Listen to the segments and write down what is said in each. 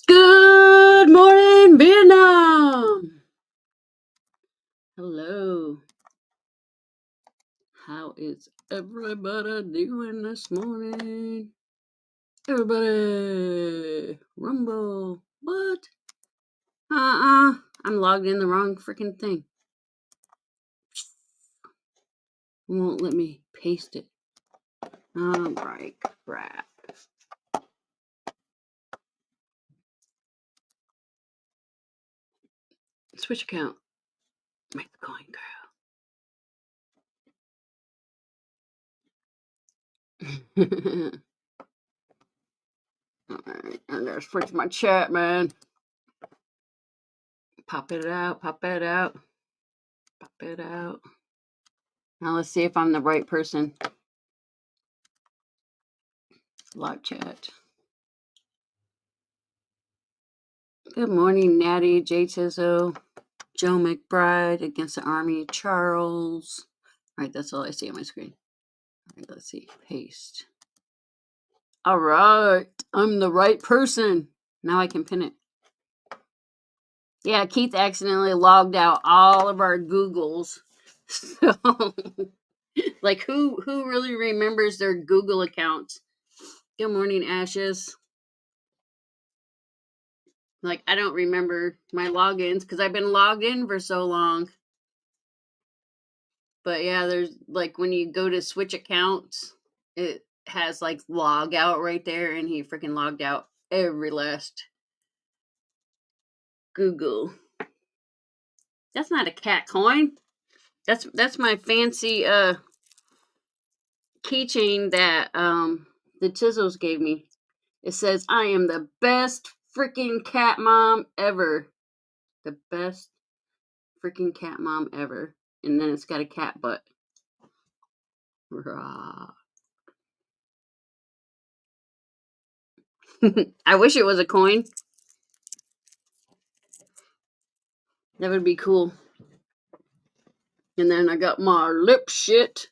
Good morning, Vietnam. Hello. How is everybody doing this morning? Everybody, rumble. What? I'm logged in the wrong freaking thing. It won't let me paste it. Alright, crap. Switch account. Make the coin girl. Alright, I gotta switch my chat, man. Pop it out, pop it out. Pop it out. Now let's see if I'm the right person. Live chat. Good morning, Natty, J. Tizzo, Joe McBride against the Army, Charles. All right, that's all I see on my screen. All right, let's see. Paste. All right, I'm the right person. Now I can pin it. Yeah, Keith accidentally logged out all of our Googles. So, like, who really remembers their Google accounts? Good morning, Ashes. Like, I don't remember my logins because I've been logged in for so long. But yeah, there's like when you go to switch accounts, it has like log out right there, and he freaking logged out every last Google. That's not a cat coin. That's my fancy keychain that the Chisels gave me. It says I am the best freaking cat mom ever. The best freaking cat mom ever. And then it's got a cat butt. Rah. I wish it was a coin. That would be cool. And then I got my lip shit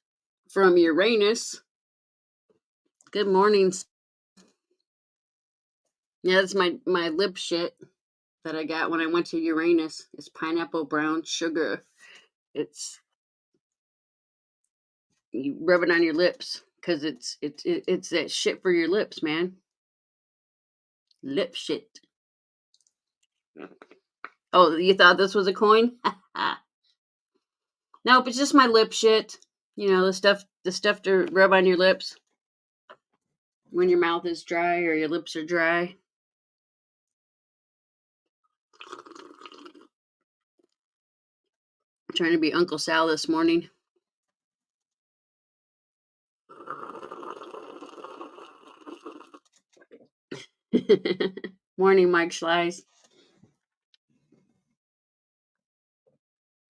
from Uranus. Good morning. Yeah, that's my lip shit that I got when I went to Uranus. It's pineapple brown sugar. It's you rub it on your lips because it's that shit for your lips, man. Lip shit. Oh, you thought this was a coin? Nope, it's just my lip shit. You know, the stuff to rub on your lips when your mouth is dry or your lips are dry. I'm trying to be Uncle Sal this morning. Morning, Mike Schleiss.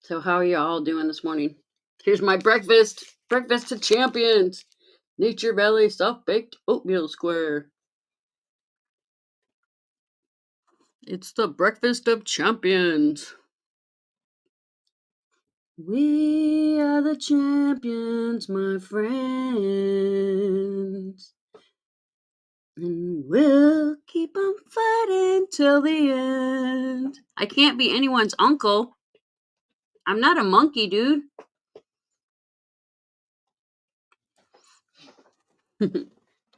So how are you all doing this morning? Here's my breakfast. Breakfast of champions. Nature Valley soft-baked oatmeal square. It's the breakfast of champions. We are the champions, my friends. And we'll keep on fighting till the end. I can't be anyone's uncle. I'm not a monkey, dude.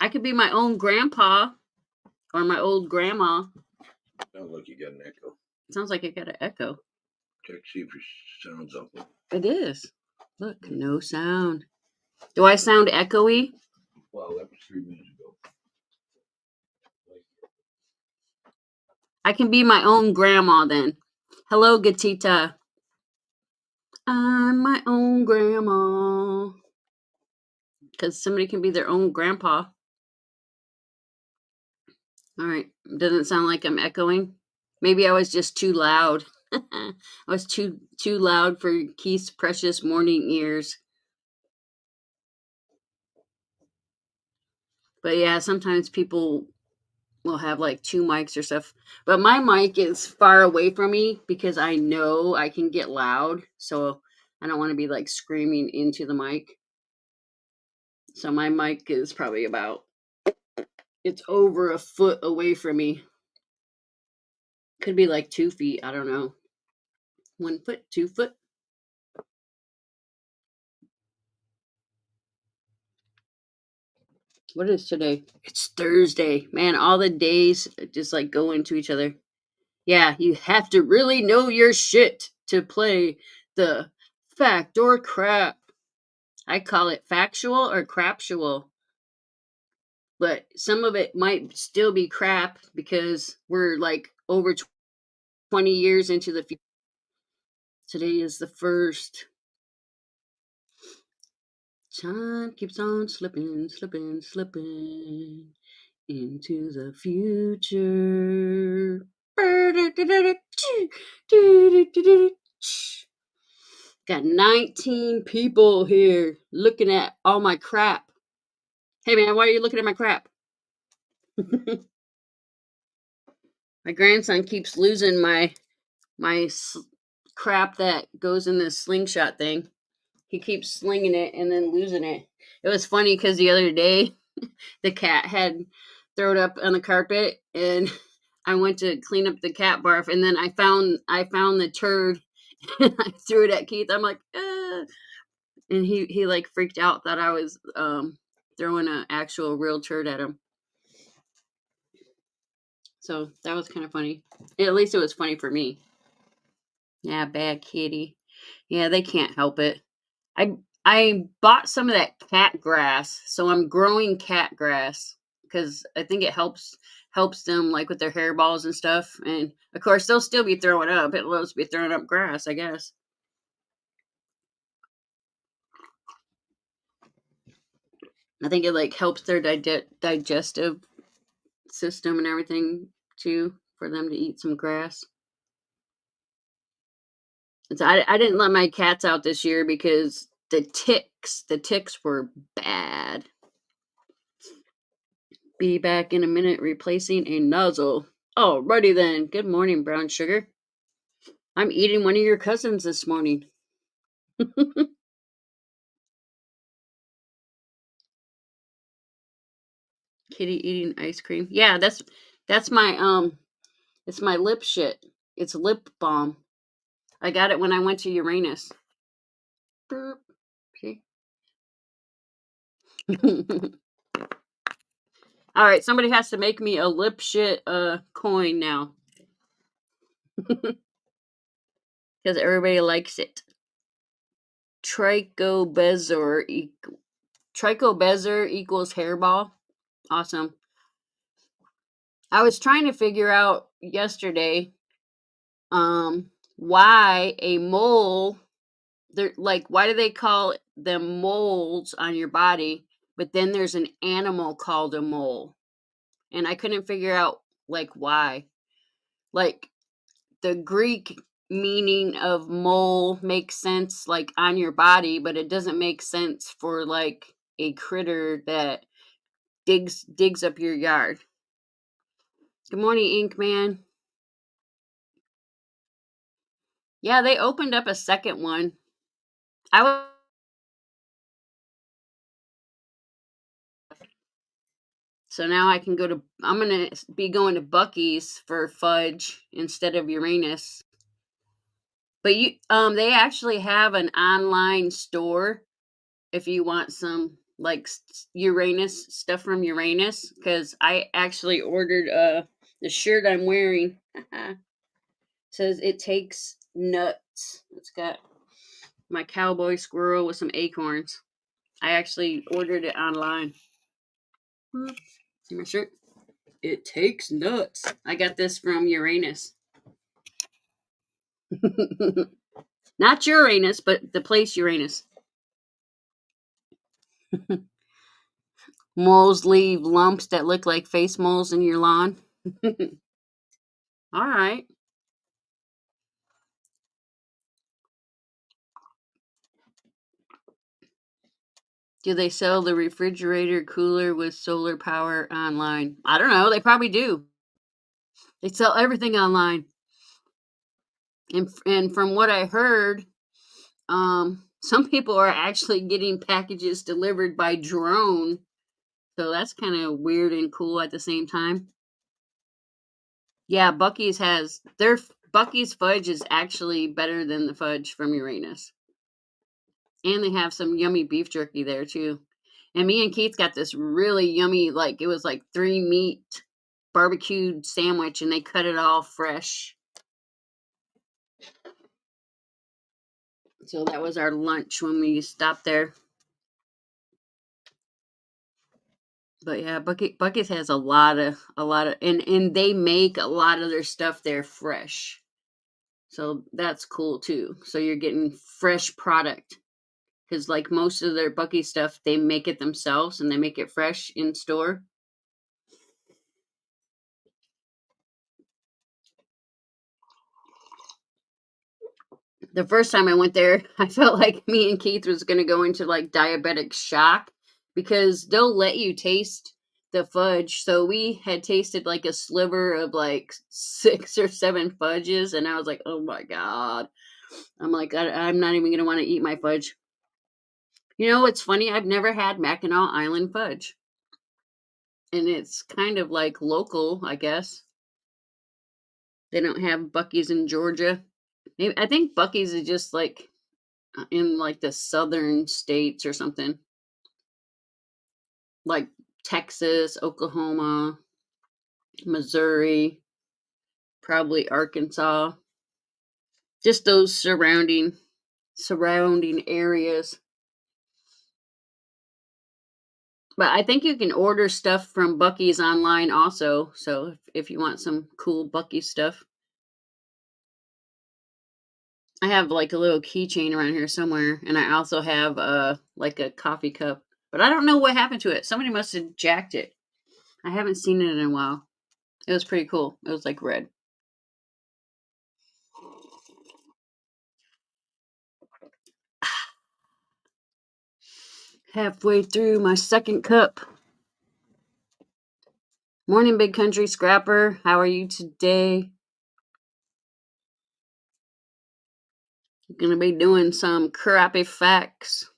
I could be my own grandpa or my old grandma. Sounds like you got an echo. Sounds like I got an echo. Check, see if your sound's up. It is. Look, no sound. Do I sound echoey? Well, that was 3 minutes ago. I can be my own grandma then. Hello, Gatita. I'm my own grandma. Because somebody can be their own grandpa. All right. Doesn't sound like I'm echoing. Maybe I was just too loud. I was too loud for Keith's precious morning ears. But yeah, sometimes people will have like two mics or stuff. But my mic is far away from me because I know I can get loud. So I don't want to be like screaming into the mic. So my mic is probably it's over a foot away from me. Could be like 2 feet. I don't know. 1 foot, 2 foot. What is today? It's Thursday. Man, all the days just like go into each other. Yeah, you have to really know your shit to play the fact or crap. I call it factual or craptual. But some of it might still be crap because we're like over 20 years into the future. Today is the 1st. Time keeps on slipping, slipping, slipping into the future. Got 19 people here looking at all my crap. Hey man, why are you looking at my crap? My grandson keeps losing my crap that goes in this slingshot thing. He keeps slinging it and then losing it. It was funny because the other day, the cat had thrown up on the carpet, and I went to clean up the cat barf, and then I found the turd, and I threw it at Keith. I'm like, ah. And he like freaked out that I was throwing an actual real turd at him. So that was kind of funny. At least it was funny for me. Yeah, bad kitty. Yeah, they can't help it. I bought some of that cat grass, so I'm growing cat grass because I think it helps them like with their hairballs and stuff. And of course, they'll still be throwing up. It loves to be throwing up grass, I guess. I think it like helps their digestive system and everything too for them to eat some grass. I didn't let my cats out this year because the ticks were bad. Be back in a minute replacing a nozzle. Alrighty then. Good morning, brown sugar. I'm eating one of your cousins this morning. Kitty eating ice cream. Yeah, that's my it's my lip shit. It's lip balm. I got it when I went to Uranus. Burp. See? All right, somebody has to make me a lip shit coin now. Because everybody likes it. Trichobezoar equals hairball. Awesome. I was trying to figure out yesterday why a mole, they're like, why do they call them moles on your body, but then there's an animal called a mole? And I couldn't figure out like why. Like the Greek meaning of mole makes sense like on your body, but it doesn't make sense for like a critter that digs up your yard. Good morning, Ink Man. Yeah, they opened up a second one. So now I'm going to be going to Buc-ee's for fudge instead of Uranus. But they actually have an online store if you want some like Uranus stuff from Uranus, because I actually ordered the shirt I'm wearing. Says it takes nuts. It's got my cowboy squirrel with some acorns. I actually ordered it online. See my shirt? It takes nuts. I got this from Uranus. Not Uranus, but the place Uranus. Moles leave lumps that look like face moles in your lawn. All right. Do they sell the refrigerator cooler with solar power online? I don't know. They probably do. They sell everything online. And from what I heard, Some people are actually getting packages delivered by drone. So that's kind of weird and cool at the same time. Yeah, Bucky's fudge is actually better than the fudge from Uranus. And they have some yummy beef jerky there too. And me and Keith got this really yummy, it was like 3-meat barbecued sandwich, and they cut it all fresh. So that was our lunch when we stopped there. But yeah, Bucky's has a lot of, and they make a lot of their stuff there fresh. So that's cool too. So you're getting fresh product. Because like most of their Bucky stuff, they make it themselves and they make it fresh in store. The first time I went there, I felt like me and Keith was going to go into like diabetic shock, because they'll let you taste the fudge. So we had tasted like a sliver of like 6 or 7 fudges, and I was like, oh my God. I'm like, I'm not even going to want to eat my fudge. You know what's funny? I've never had Mackinac Island fudge. And it's kind of like local, I guess. They don't have Bucky's in Georgia. Maybe, I think Bucky's is just like in like the southern states or something. Like Texas, Oklahoma, Missouri, probably Arkansas. Just those surrounding areas. But I think you can order stuff from Bucky's online also. So if you want some cool Bucky stuff. I have like a little keychain around here somewhere, and I also have like a coffee cup. But I don't know what happened to it. Somebody must have jacked it. I haven't seen it in a while. It was pretty cool. It was like red. Halfway through my second cup. Morning, Big Country Scrapper. How are you today? I'm going to be doing some crappy facts.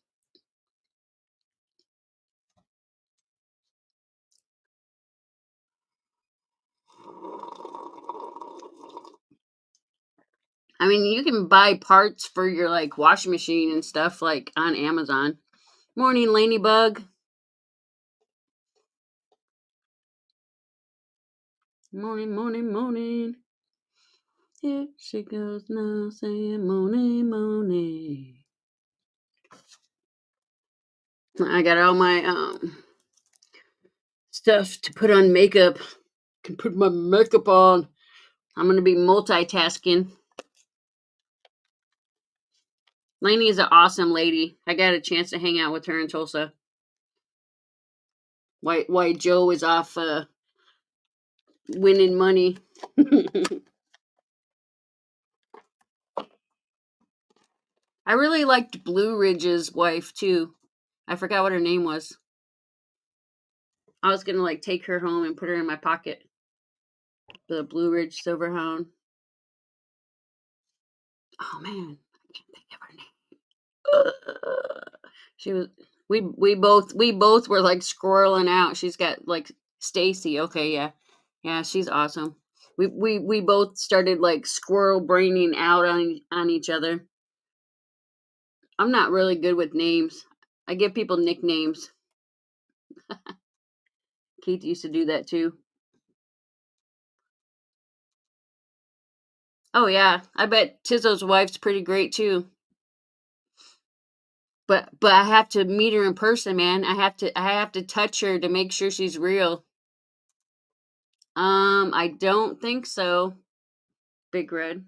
I mean, you can buy parts for your like washing machine and stuff like on Amazon. Morning, Lanybug. Morning, morning, morning. Here she goes now saying morning, morning. I got all my stuff to put on makeup. Can put my makeup on. I'm gonna be multitasking. Lainey is an awesome lady. I got a chance to hang out with her in Tulsa. Why Joe is off winning money. I really liked Blue Ridge's wife too. I forgot what her name was. I was gonna like take her home and put her in my pocket. The Blue Ridge Silverhound. Oh man, I can't think of her name. She was. We both were like squirreling out. She's got like Stacy. Okay, yeah, she's awesome. We both started like squirrel braining out on each other. I'm not really good with names. I give people nicknames. Keith used to do that too. Oh yeah, I bet Tizzo's wife's pretty great too. But I have to meet her in person, man. I have to touch her to make sure she's real. I don't think so. Big Red.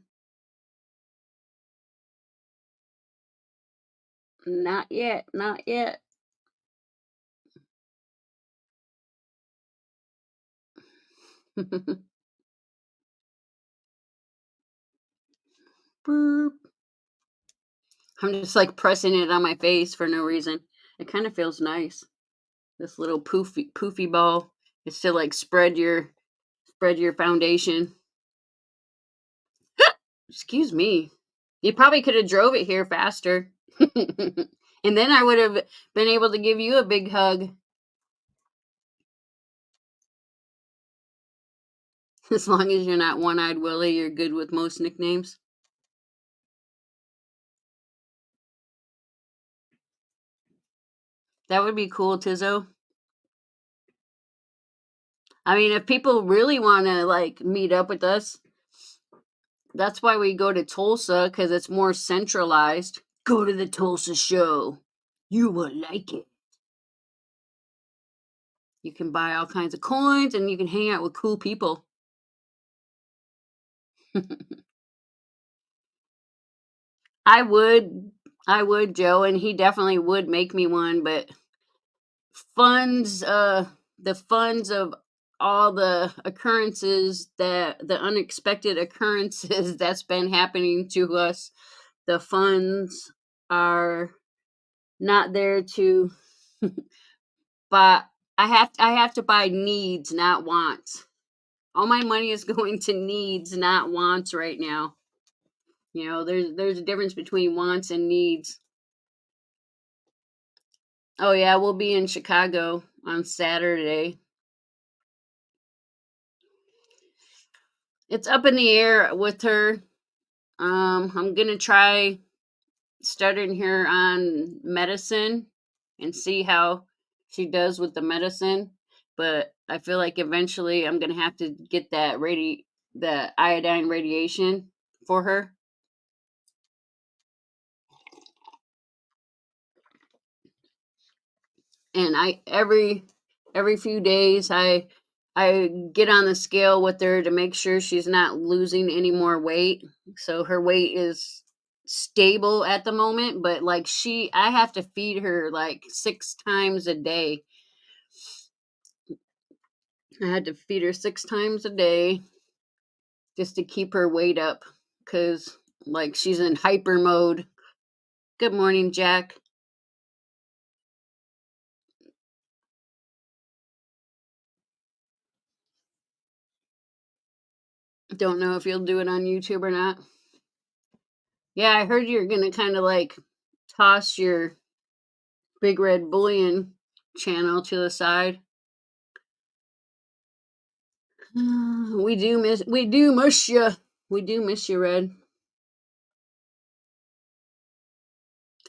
Not yet, not yet. Boop. I'm just like pressing it on my face for no reason. It kind of feels nice. This little poofy ball is to like spread your foundation. Excuse me. You probably could have drove it here faster. And then I would have been able to give you a big hug. As long as you're not One-Eyed Willie, you're good with most nicknames. That would be cool, Tizzo. I mean, if people really want to like meet up with us, that's why we go to Tulsa, because it's more centralized. Go to the Tulsa show. You will like it. You can buy all kinds of coins and you can hang out with cool people. I would, Joe, and he definitely would make me one, but funds, the funds of all the occurrences, that the unexpected occurrences that's been happening to us, the funds are not there to buy. I have to buy needs, not wants. All my money is going to needs, not wants right now. You know, there's a difference between wants and needs. Oh yeah, we'll be in Chicago on Saturday. It's up in the air with her. I'm gonna try starting her on medicine and see how she does with the medicine. But I feel like eventually I'm gonna have to get the iodine radiation for her. And I every few days I get on the scale with her to make sure she's not losing any more weight. So her weight is stable at the moment, but like I have to feed her like 6 times a day. I had to feed her 6 times a day just to keep her weight up, cuz like she's in hyper mode. Good morning, Jack. Don't know if you'll do it on YouTube or not. Yeah, I heard you're going to kind of like toss your Big Red Bullion channel to the side. We do miss you. We do miss you, Red.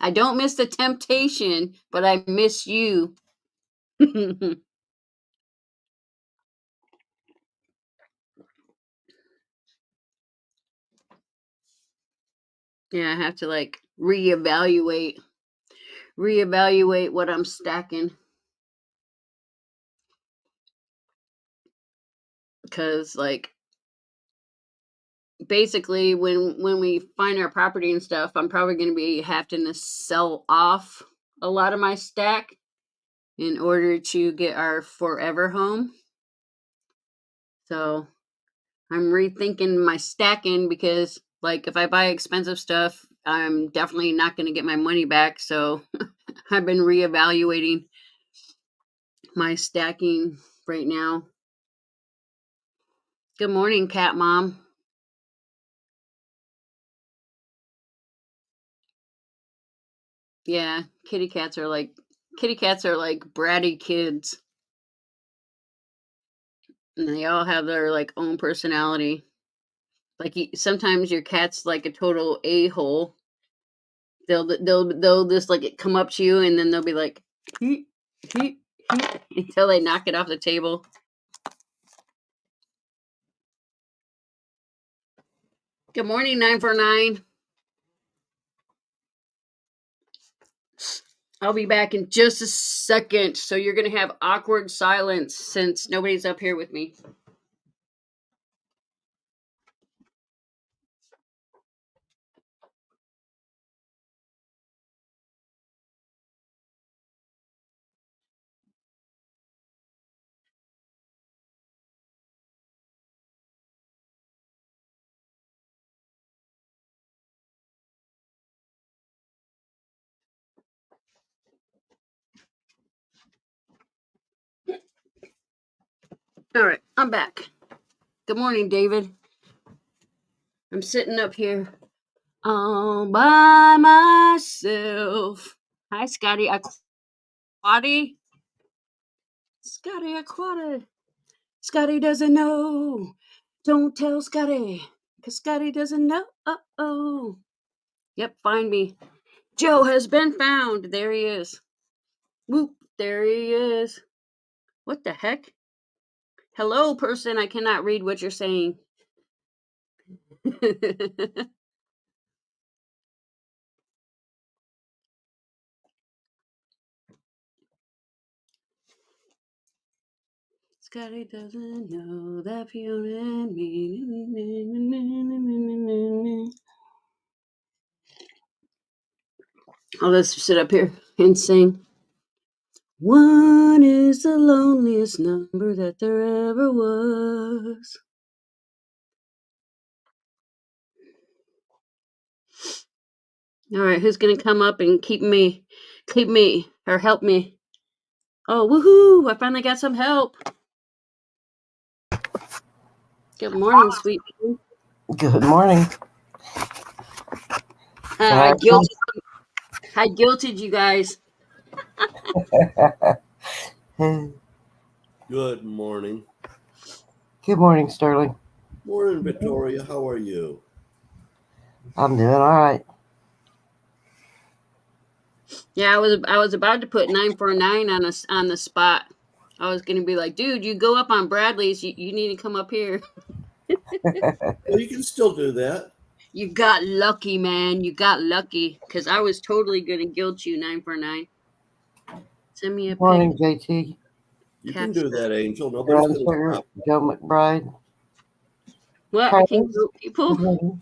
I don't miss the temptation, but I miss you. Yeah, I have to like reevaluate what I'm stacking, cuz like basically when we find our property and stuff, I'm probably going to be having to sell off a lot of my stack in order to get our forever home. So I'm rethinking my stacking, because like if I buy expensive stuff, I'm definitely not going to get my money back. So I've been reevaluating my stacking right now. Good morning, cat mom. Yeah, kitty cats are like bratty kids, and they all have their like own personality. Like sometimes your cat's like a total a-hole. They'll just like come up to you and then they'll be like heat, heat, heat, until they knock it off the table. Good morning, 949. I'll be back in just a second. So you're going to have awkward silence since nobody's up here with me. All right, I'm back. Good morning, David. I'm sitting up here all by myself. Hi, Scotty Aquati. Scotty Aquati. Scotty doesn't know. Don't tell Scotty, because Scotty doesn't know. Uh-oh. Yep, find me. Joe has been found. There he is. Whoop, there he is. What the heck? Hello, person. I cannot read what you're saying. Scotty doesn't know that Fiona and me. I'll just sit up here and sing. One is the loneliest number that there ever was. All right, who's gonna come up and keep me, or help me? Oh, woohoo! I finally got some help. Good morning, sweet pea. Good morning. I guilted you guys. Good morning. Good morning, Sterling. Morning, Victoria. How are you? I'm doing all right. Yeah, I was about to put 949 on the spot. I was gonna be like, dude, you go up on Bradley's. You need to come up here. Well, you can still do that. You got lucky, man. You got lucky, because I was totally gonna guilt you 949. Send me a Good morning, pic. JT. You can do that, Angel. Nobody's Brown going to Sugar, stop. Joe McBride. What? I can Carlos. guilt people? Good morning.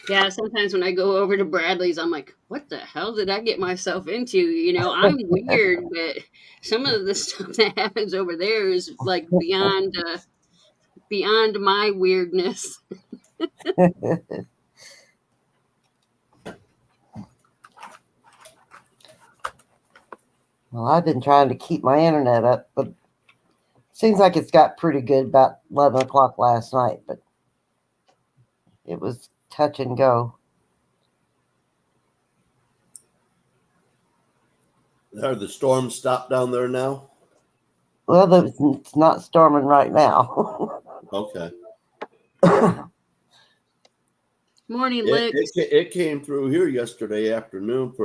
Yeah, sometimes when I go over to Bradley's, I'm like, what the hell did I get myself into? You know, I'm weird, but some of the stuff that happens over there is like beyond my weirdness. Well, I've been trying to keep my internet up, but seems like it's got pretty good about 11 o'clock last night, but it was touch and go. Are the storms stopped down there now? Well, it's not storming right now. Okay. Morning, Licks. It came through here yesterday afternoon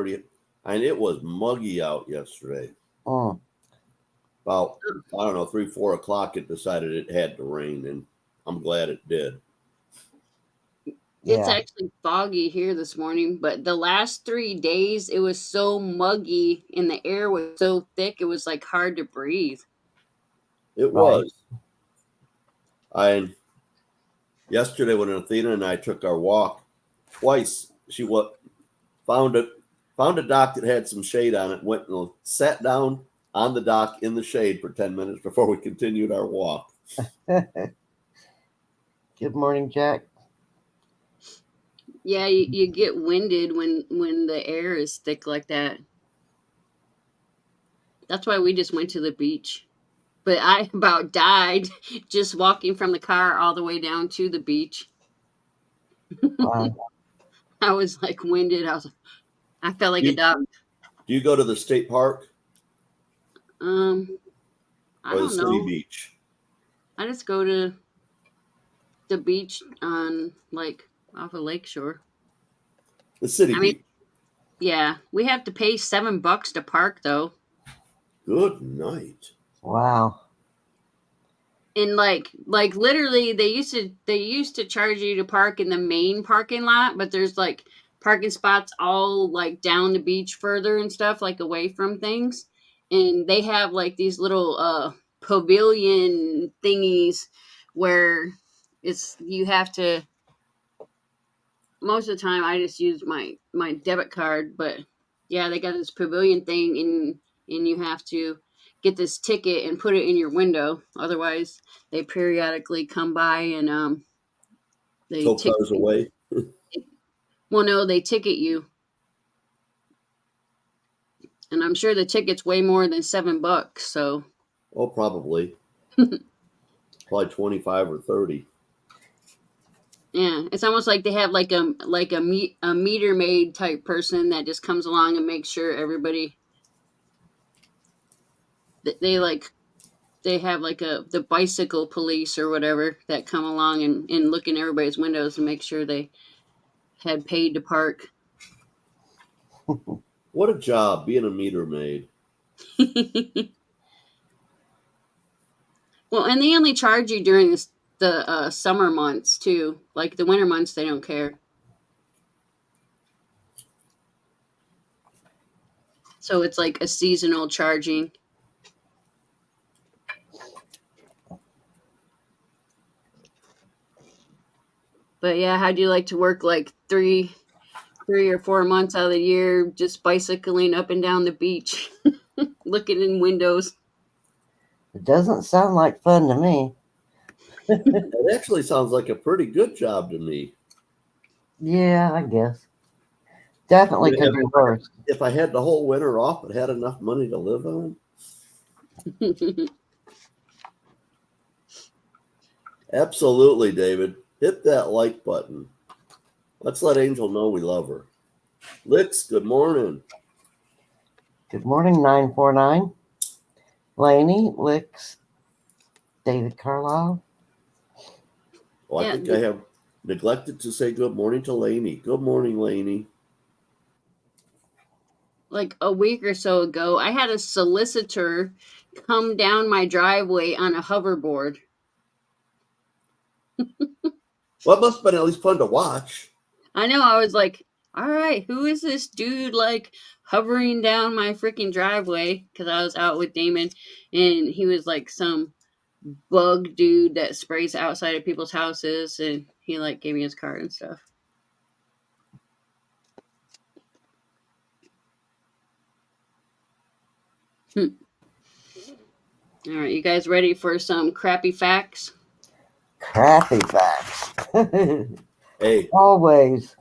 and it was muggy out yesterday. Mm. About, I don't know, 3, 4 o'clock, it decided it had to rain, and I'm glad it did. It's Yeah, actually foggy here this morning, but the last 3 days it was so muggy and the air was so thick it was like hard to breathe. It was. Yesterday when Athena and I took our walk, twice she found a dock that had some shade on it, went and sat down on the dock in the shade for 10 minutes before we continued our walk. Good morning, Jack. Yeah, you get winded when the air is thick like that. That's why we just went to the beach. But I about died just walking from the car all the way down to the beach. Wow. I was like winded. I felt like Do a you, duck. do you go to the state park I or the don't city know. beach? I just go to the beach on like off of Lakeshore. The city I mean, beach. yeah, we have to pay $7 to park though. Good night. Wow. And like literally they used to charge you to park in the main parking lot, but there's like parking spots all like down the beach further and stuff, like away from things. And they have like these little pavilion thingies where you have to, most of the time I just use my debit card, but yeah, they got this pavilion thing, and you have to get this ticket and put it in your window. Otherwise, they periodically come by and they Tow ticket cars you. away. Well, no, they ticket you, and I'm sure the ticket's way more than $7. So Oh, probably. probably 25 or 30. Yeah, it's almost like they have like a meter maid type person that just comes along and makes sure everybody they have like the bicycle police or whatever that come along and look in everybody's windows and make sure they had paid to park. What a job being a meter maid. Well, and they only charge you during the summer months too. Like the winter months, they don't care. So it's like a seasonal charging. But yeah, how do you like to work like 3 or 4 months out of the year just bicycling up and down the beach, looking in windows? It doesn't sound like fun to me. It actually sounds like a pretty good job to me. Yeah, I guess. Definitely Yeah, could be worse. If I had the whole winter off but had enough money to live on. Absolutely, David. Hit that like button. Let's let Angel know we love her. Licks, good morning. Good morning, 949. Laney, Licks, David Carlisle. Oh, I Yeah, think I have neglected to say good morning to Lainey. Good morning, Lainey. like a week or so ago, I had a solicitor come down my driveway on a hoverboard. Well, it must have been at least fun to watch. I know, I was like, all right, who is this dude like hovering down my freaking driveway? Because I was out with Damon and he was like some bug dude that sprays outside of people's houses, and he like gave me his card and stuff. All right, you guys ready for some crappy facts? Crappy facts. Hey, Always.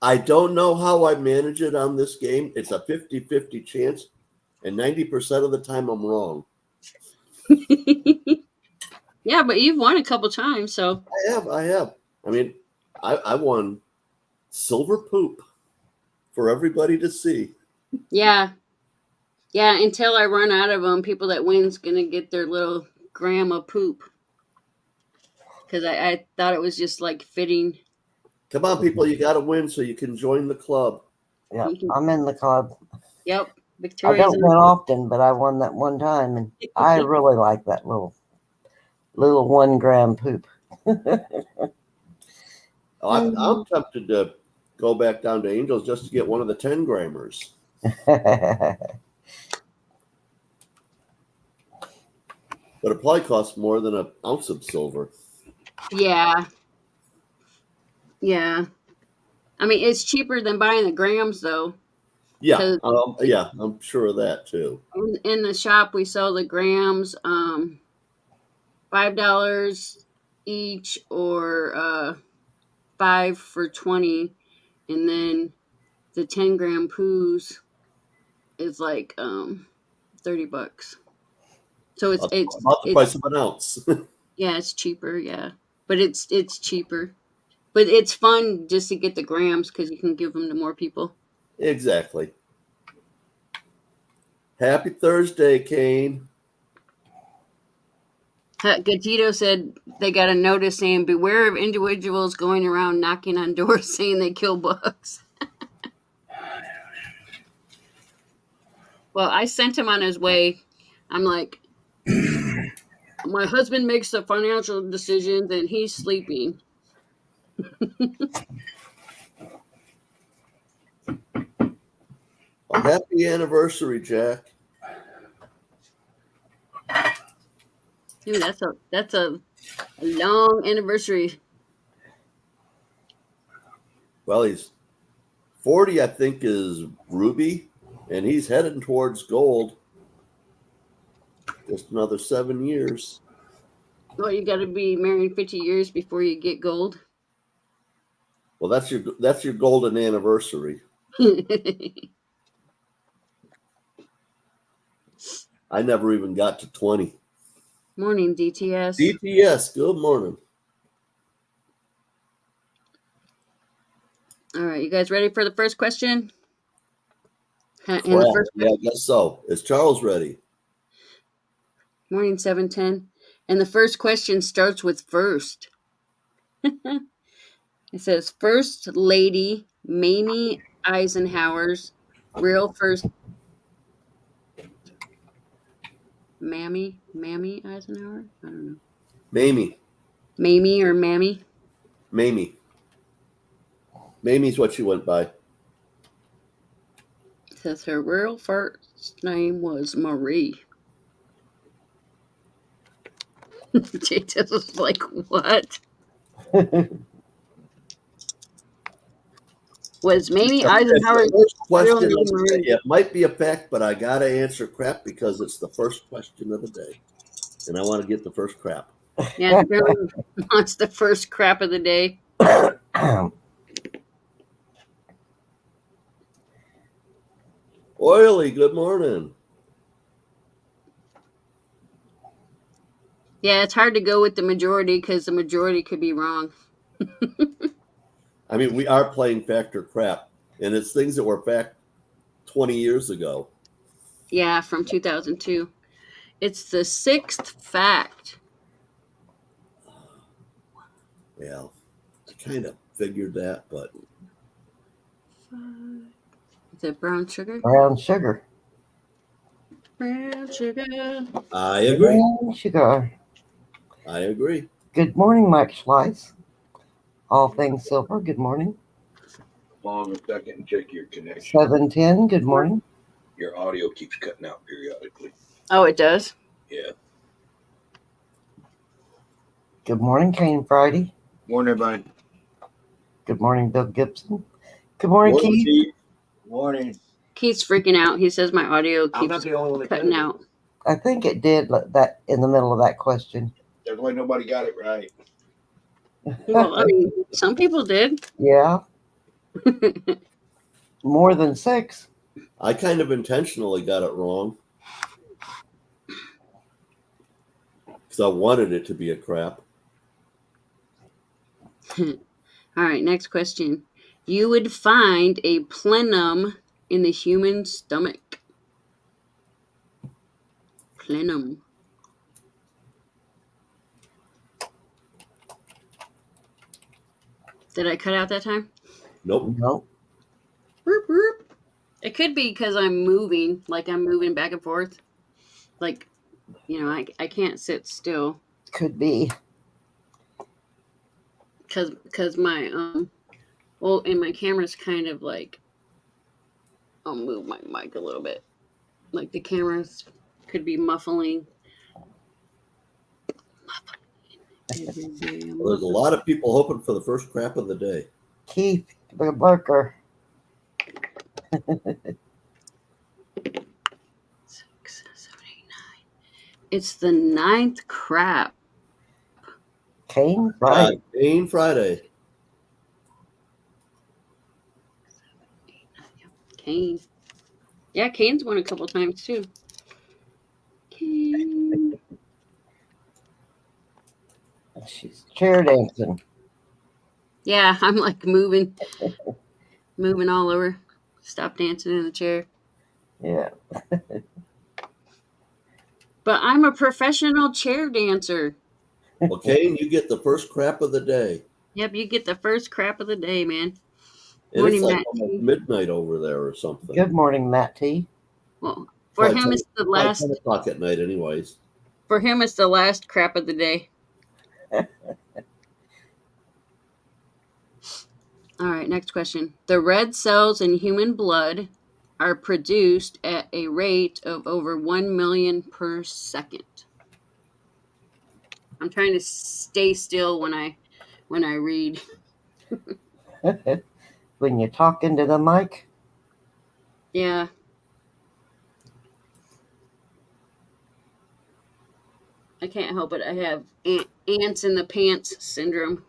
I don't know how I manage it on this game. It's a 50-50 chance, and 90% of the time I'm wrong. Yeah, but you've won a couple times, so I have. I mean, I won silver poop for everybody to see. yeah. Yeah, until I run out of them, people that win's gonna get their little gram of poop. Because I thought it was just like fitting. Come on, people, you got to win so you can join the club. Yeah, I'm in the club. Yep, I Victoria's don't in win the often, but I won that one time, and I really like that little 1 gram poop. I'm tempted to go back down to Angels just to get one of the 10 grammers. But it probably costs more than an ounce of silver. Yeah. Yeah. I mean, it's cheaper than buying the grams, though. Yeah, I'm sure of that too. In the shop, we sell the grams, $5 each, or 5 for $20, and then the 10-gram poos is like $30. So it's about the price of an ounce. yeah, it's cheaper. Yeah, but it's cheaper. But it's fun just to get the grams because you can give them to more people. Exactly. Happy Thursday, Kane. Gatito said they got a notice saying, beware of individuals going around knocking on doors saying they kill bugs. Well, I sent him on his way. I'm like, my husband makes the financial decisions and he's sleeping. A happy anniversary, Jack. Dude, that's a long anniversary. Well, he's 40, I think, is Ruby, and he's heading towards gold. Just another 7 years. Well, you got to be married 50 years before you get gold. Well, that's your golden anniversary. I never even got to 20. Morning, DTS. DTS, good morning. All right, you guys ready for the first question? And the Crap. first Yeah, I guess so. Is Charles ready? morning, 710. And the first question starts with first. It says, First Lady Mamie Eisenhower's real first. Mammy Eisenhower? I don't know. Mamie. Mamie or Mammy? Mamie. Mamie's what she went by. It says her real first name was Marie. Jesus was like, what? Was Mamie Eisenhower's First real question. name Marie? It might be a fact, but I gotta answer crap because it's the first question of the day, and I want to get the first crap. Yeah, Billy wants the first crap of the day. Oily, good morning. Yeah, it's hard to go with the majority because the majority could be wrong. I mean, we are playing fact or crap, and it's things that were fact 20 years ago. Yeah, from 2002. It's the sixth fact. Yeah, I kind of figured that, but Is it brown sugar? Brown sugar. Brown sugar. I agree. Brown sugar. I agree. Good morning, Mike Schleiss. All things silver. Good morning. Hold on a second and check your connection. 710. Good morning. Your audio keeps cutting out periodically. Oh, it does? Yeah. Good morning, Kane Friday. Morning, everybody. Good morning, Bill Gibson. Good morning, Keith. Morning. Keith's freaking out. He saes my audio I'm not keeps the only one that cutting said it. out. I think it did that in the middle of that question. That's why nobody got it right. Well, I mean, some people did. Yeah, more than 6. I kind of intentionally got it wrong because I wanted it to be a crap. All right, next question. You would find a plenum in the human stomach. Plenum. Did I cut out that time? Nope. No. Whoop, whoop. It could be because I'm moving, like I'm moving back and forth. Like, you know, I can't sit still Could be. because my well, and my camera's kind of like, I'll move my mic a little bit. Like the cameras could be muffling. Well, there's a lot of people hoping for the first crap of the day. Keith, the lurker. 6, 7, 8, 9. It's the 9th crap. Kane Friday. Kane Friday. Kane. Yeah, Kane's won a couple times too. Kane. She's chair dancing. Yeah, I'm like moving all over. Stop dancing in the chair. Yeah. But I'm a professional chair dancer. Well, Kane, you get the first crap of the day. Yep, you get the first crap of the day, man. And Morning, it's like Matt almost T. midnight over there or something. Good morning, Matt T. Well, for Probably him it's the probably last 10 o'clock at night anyways. for him it's the last crap of the day. All right, next question. The red cells in human blood are produced at a rate of over 1 million per second. I'm trying to stay still when I read. When you talk into the mic. Yeah. I can't help it. I have ants in the pants syndrome.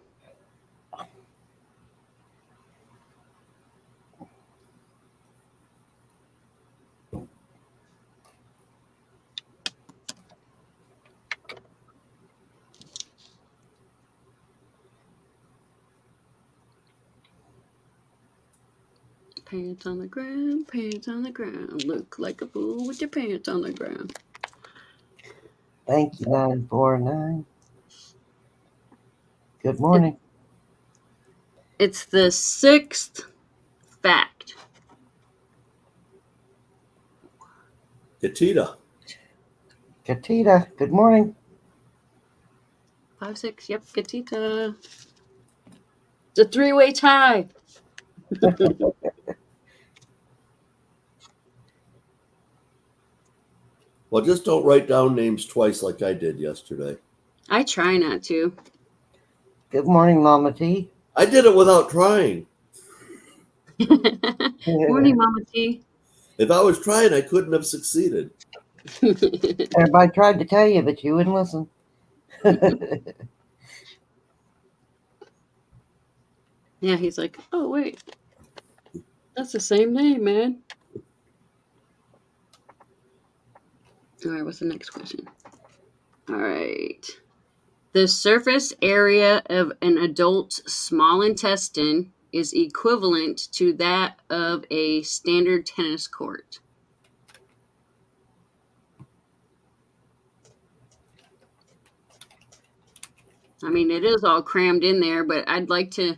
Pants on the ground, pants on the ground. Look like a fool with your pants on the ground. Thank you, 949. Good morning. It's the 6th fact. Katita. Katita, good morning. 5, 6. Yep, Gatita. It's a 3-way tie. Well, just don't write down names twice like I did yesterday. I try not to. Good morning, Mama T. I did it without trying. Morning, Mama T. If I was trying, I couldn't have succeeded. Everybody tried to tell you, but you wouldn't listen. Yeah, he's like, oh, wait. That's the same name, man. All right, what's the next question? All right. The surface area of an adult's small intestine is equivalent to that of a standard tennis court. I mean, it is all crammed in there, but I'd like to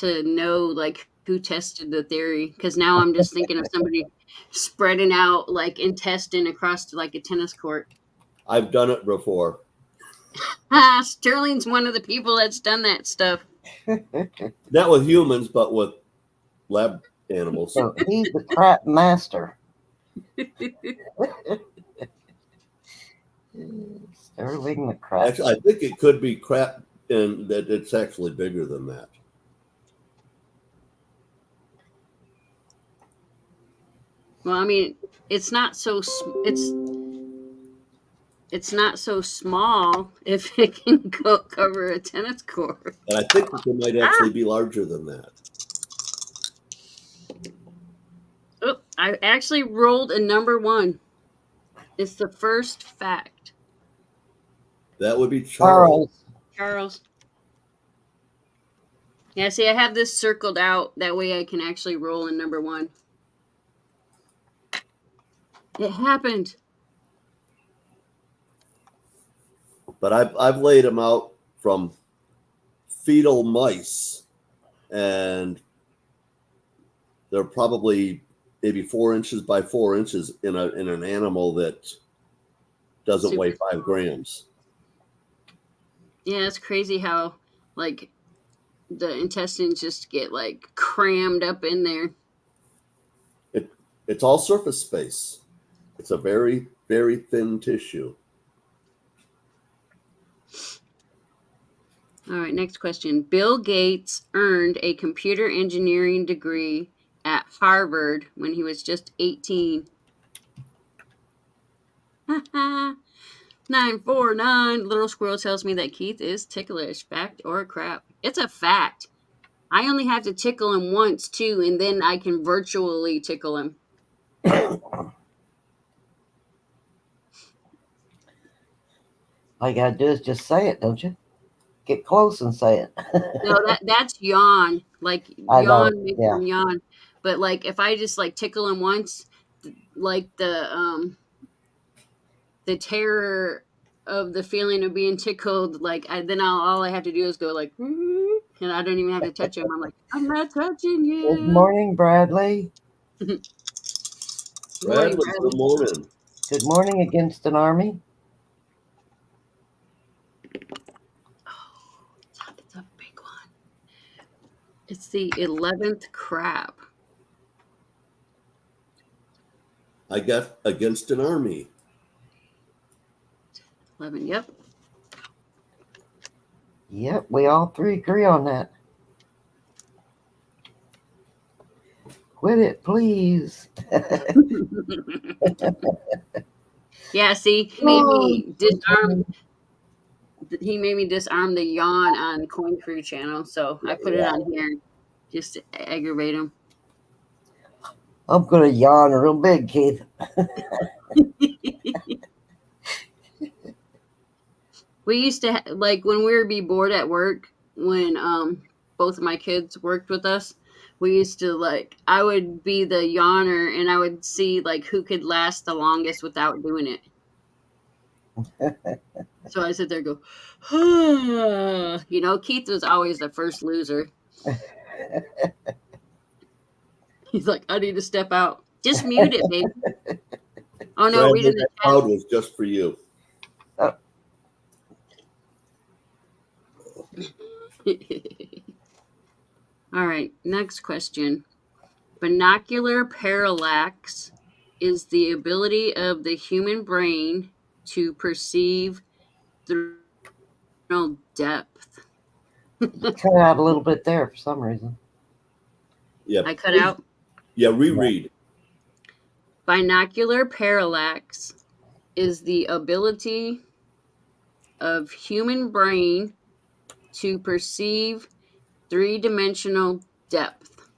know like who tested the theory, because now I'm just thinking of somebody spreading out like intestine across like a tennis court. I've done it before. Sterling's one of the people that's done that stuff. Not with humans, but with lab animals. So he's the crap master. Sterling the crap. Actually, I think it could be crap, and that it's actually bigger than that. Well, I mean, it's not so it's not so small if it can cover a tennis court. And I think that they might actually be larger than that. Oh, I actually rolled a number 1. It's the first fact. That would be Charles. Charles. Yeah, see, I have this circled out. That way I can actually roll in number 1. It happened. But I've laid them out from fetal mice, and they're probably maybe 4 inches by 4 inches in an animal that doesn't weigh 5 grams. Yeah, it's crazy how like the intestines just get like crammed up in there. It's all surface space. It's a very, very thin tissue. All right, next question. Bill Gates earned a computer engineering degree at Harvard when he was just 18. 949. Little squirrel tells me that Keith is ticklish. Fact or crap? It's a fact. I only have to tickle him once too, and then I can virtually tickle him. All you gotta do is just say it, don't you? Get close and say it. No, that's yawn. Like I know, yawn makes yeah. him yawn. But like if I just like tickle him once, like the terror of the feeling of being tickled, like then all I have to do is go like, and I don't even have to touch him. I'm like, I'm not touching you. Good morning, Bradley. Bradley, good morning. Good morning against an army. It's a big one. It's the 11th crab. I got against an army. 11, yep. Yep, we all three agree on that. Quit it, please. Yeah, see, he made me disarm. He made me disarm the yawn on Coin Crew channel, so I put it on here just to aggravate him. I'm gonna yawn real big, Keith. We used to like when we would be bored at work, when both of my kids worked with us, we used to I would be the yawner and I would see who could last the longest without doing it. So I sit there and go, Keith was always the first loser. He's like, I need to step out. Just mute it, baby. Oh no, Bradley, read in that the cloud was just for you. chat. All right, next question. Binocular parallax is the ability of the human brain to perceive through depth. Cut out a little bit there for some reason. Yeah. I cut out. Yeah, reread. Binocular parallax is the ability of human brain to perceive three-dimensional depth.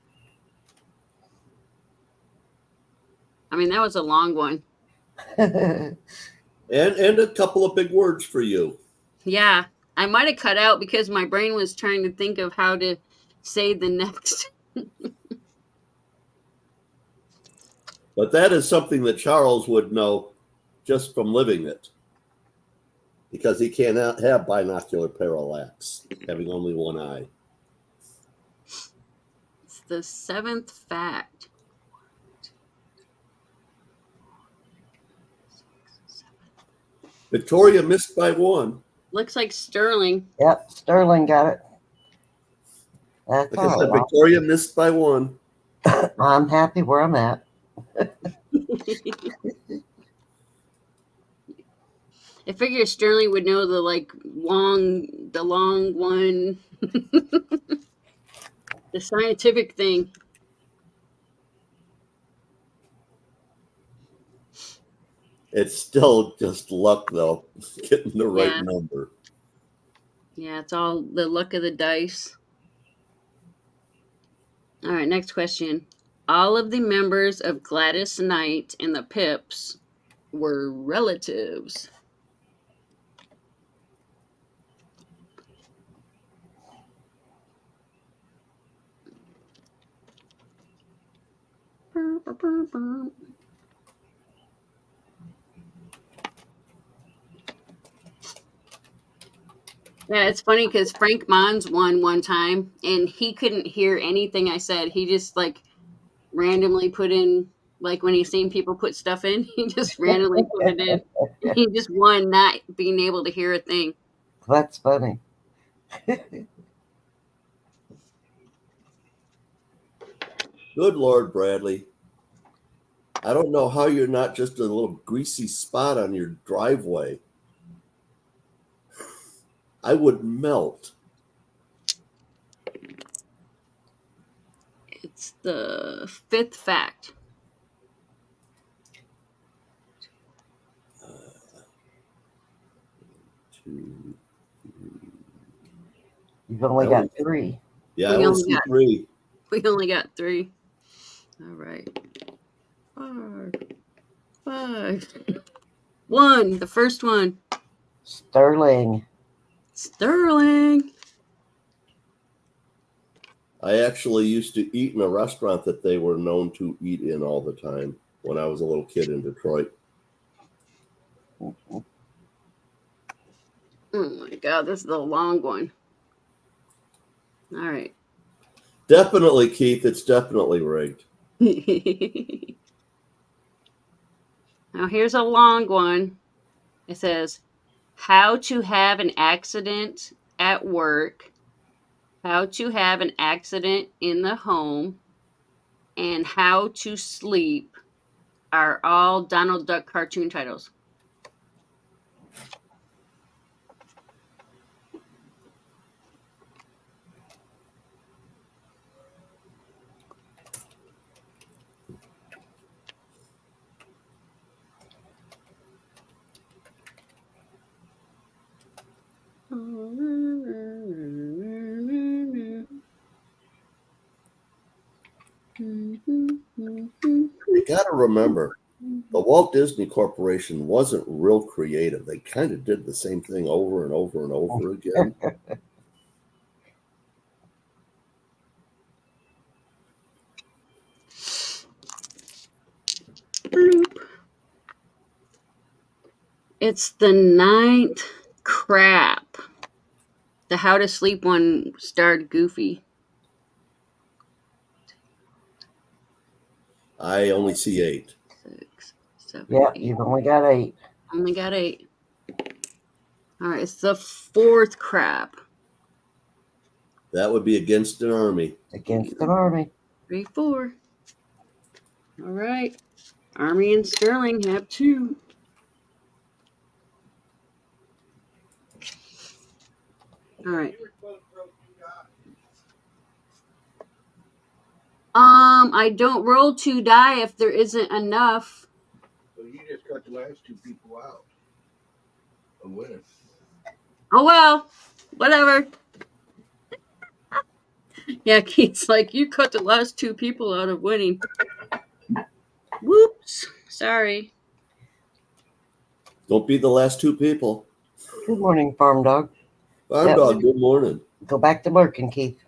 I mean, that was a long one. And a couple of big words for you. Yeah, I might have cut out because my brain was trying to think of how to say the next. But that is something that Charles would know just from living it. Because he cannot have binocular parallax, having only one eye. It's the seventh fact. Victoria missed by one. Looks like Sterling. Yep, Sterling got it. That's Like I said, all right. Victoria missed by one. I'm happy where I'm at. I figure Sterling would know the long one, the scientific thing. It's still just luck, though, getting the right Yeah. number. Yeah, it's all the luck of the dice. All right, next question. All of the members of Gladys Knight and the Pips were relatives. Yeah, it's funny because Frank Mons won one time and he couldn't hear anything I said. He just randomly put in, when he's seen people put stuff in, he just randomly put it in. He just won not being able to hear a thing. That's funny. Good Lord, Bradley. I don't know how you're not just a little greasy spot on your driveway. I would melt. It's the fifth fact. You've only That got was- 3. Yeah, We I only only see got- 3. We only got 3. All right. 5. 1. The first one. Sterling. Sterling. I actually used to eat in a restaurant that they were known to eat in all the time when I was a little kid in Detroit. Oh my God, this is a long one. All right. Definitely, Keith, it's definitely rigged. Now here's a long one. It says, how to have an accident at work, how to have an accident in the home, and how to sleep are all Donald Duck cartoon titles. You got to remember, the Walt Disney Corporation wasn't real creative. They kind of did the same thing over and over and over again. It's the 9th crap. The How to Sleep one starred Goofy. I only see 8. 6, 7, Yeah, 8. you've only got 8 Only got 8. All right, it's the 4th crap. That would be Against an Army. against an army. 3, 4. All right. Army and Sterling have 2. All right. I don't roll 2 die if there isn't enough. So you just cut the last 2 people out. A winner. Oh well, whatever. Yeah, Keith's like, you cut the last 2 people out of winning. Whoops. Sorry. Don't be the last 2 people. Good morning, farm dog. Farm Yep. dog, good morning. Go back to working, Keith.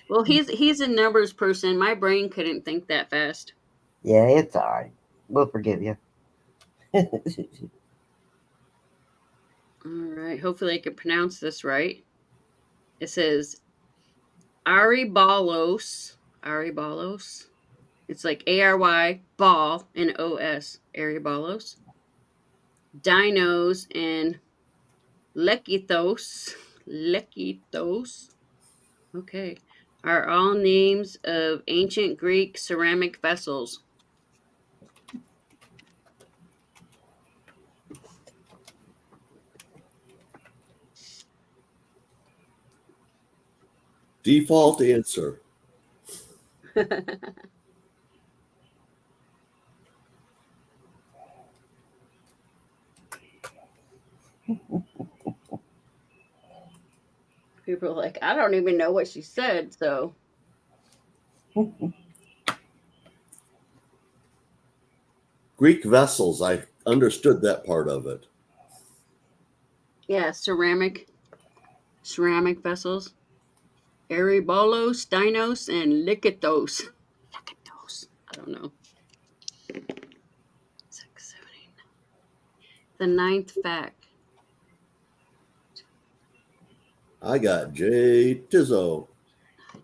Well, he's a numbers person. My brain couldn't think that fast. Yeah, it's all right. We'll forgive you. All right. Hopefully I can pronounce this right. It says Aribalos. Aribalos. It's like ARY ball and OS. Aribalos. Dinos and Lekithos. Lekithos. Okay. Are all names of ancient Greek ceramic vessels. Default answer. People are like, I don't even know what she said, so. Greek vessels, I understood that part of it. Yeah, ceramic vessels. Aribolos, Dinos, and Likithos. Likithos. I don't know. 6, 7, 8, 9. The 9th fact. I got Jay Tizzo.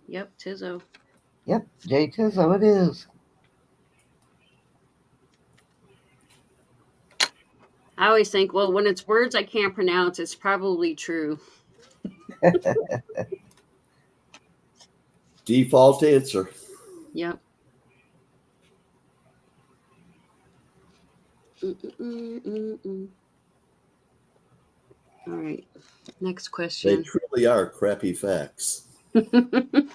Yep, Tizzo. Yep, Jay Tizzo it is. I always think, well, when it's words I can't pronounce, it's probably true. Default answer. Yep. All right. Next They question. truly are crappy facts. The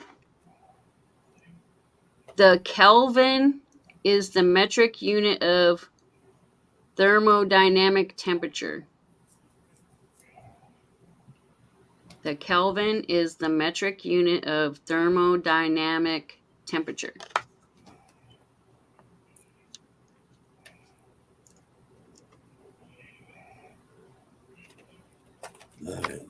Kelvin is the metric unit of thermodynamic temperature. The Kelvin is the metric unit of thermodynamic temperature. All right.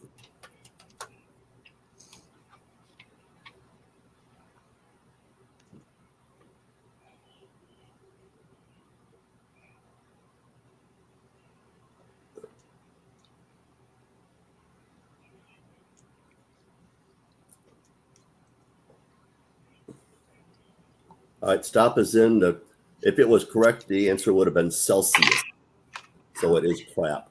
All right, stop is in. If it was correct, the answer would have been Celsius. So it is crap.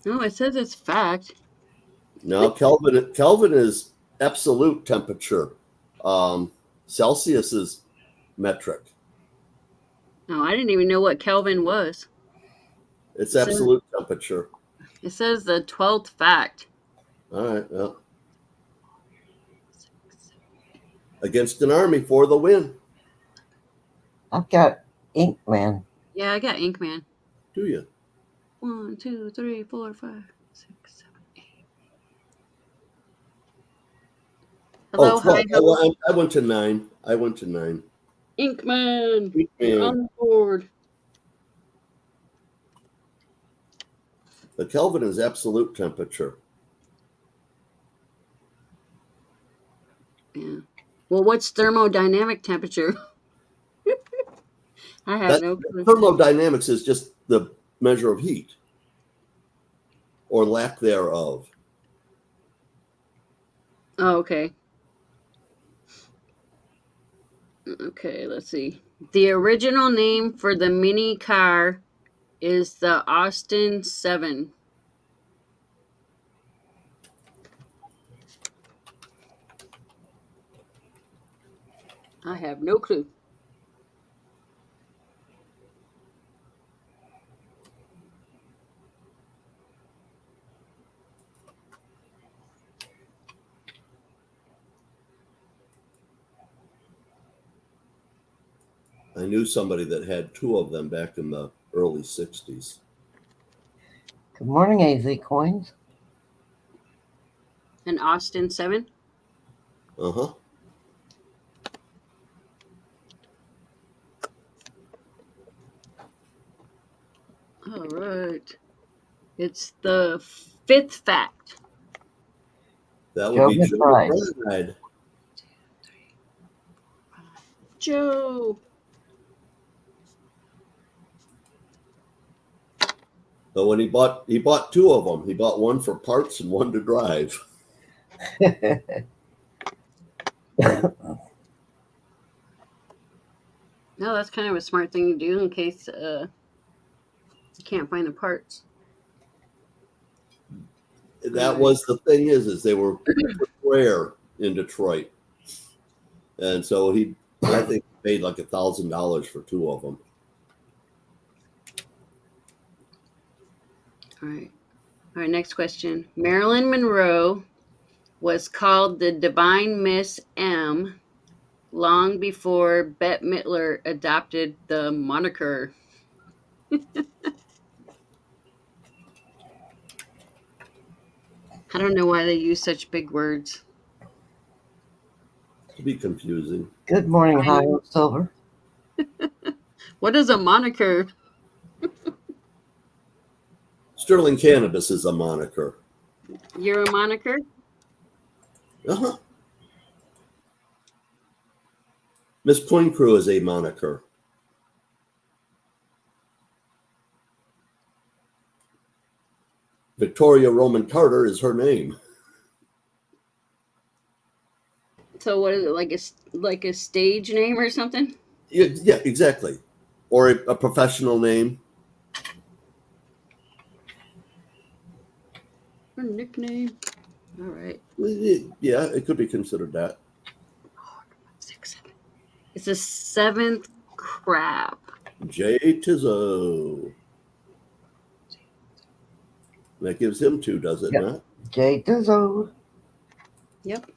No, it says it's fact. No, Kelvin is absolute temperature. Celsius is metric. No, I didn't even know what Kelvin was. It's absolute temperature. It says the 12th fact. All right. Well. Against an army for the win. I've got Inkman. Yeah, I got Inkman. Do you? 1, 2, 3, 4, 5, 6, 7, 8. Hello, hi, hello. I went to 9. Inkman, you're on the board. The Kelvin is absolute temperature. Yeah. Well, what's thermodynamic temperature? I have That no clue. thermodynamics is just the measure of heat or lack thereof. Oh, okay. Okay, let's see. The original name for the mini car is the Austin 7. I have no clue. I knew somebody that had two of them back in the early 60s. Good morning, AZ Coins. An Austin 7? Uh-huh. All right. It's the fifth fact. That would Joe be Joe McBride. McBride. Joe. But when he bought two of them. He bought one for parts and one to drive. No, that's kind of a smart thing to do in case you can't find the parts. That was the thing is they were rare in Detroit. And so I think paid like $1,000 for two of them. All right. All right, next question. Marilyn Monroe was called the Divine Miss M long before Bette Midler adopted the moniker. I don't know why they use such big words. To be confusing. Good morning, High Silver. What is a moniker? Sterling Cannabis is a moniker. You're a moniker? Uh-huh. Miss Coin Crew is a moniker. Victoria Roman Carter is her name. So what is it, like a stage name or something? Yeah, exactly. Or a professional name. Or nickname? All right. Yeah, it could be considered that. 6, 7. It's a seventh crab. Jay Tizzo. That gives him two, does it Yep. not? Jay Dizzo. Yep.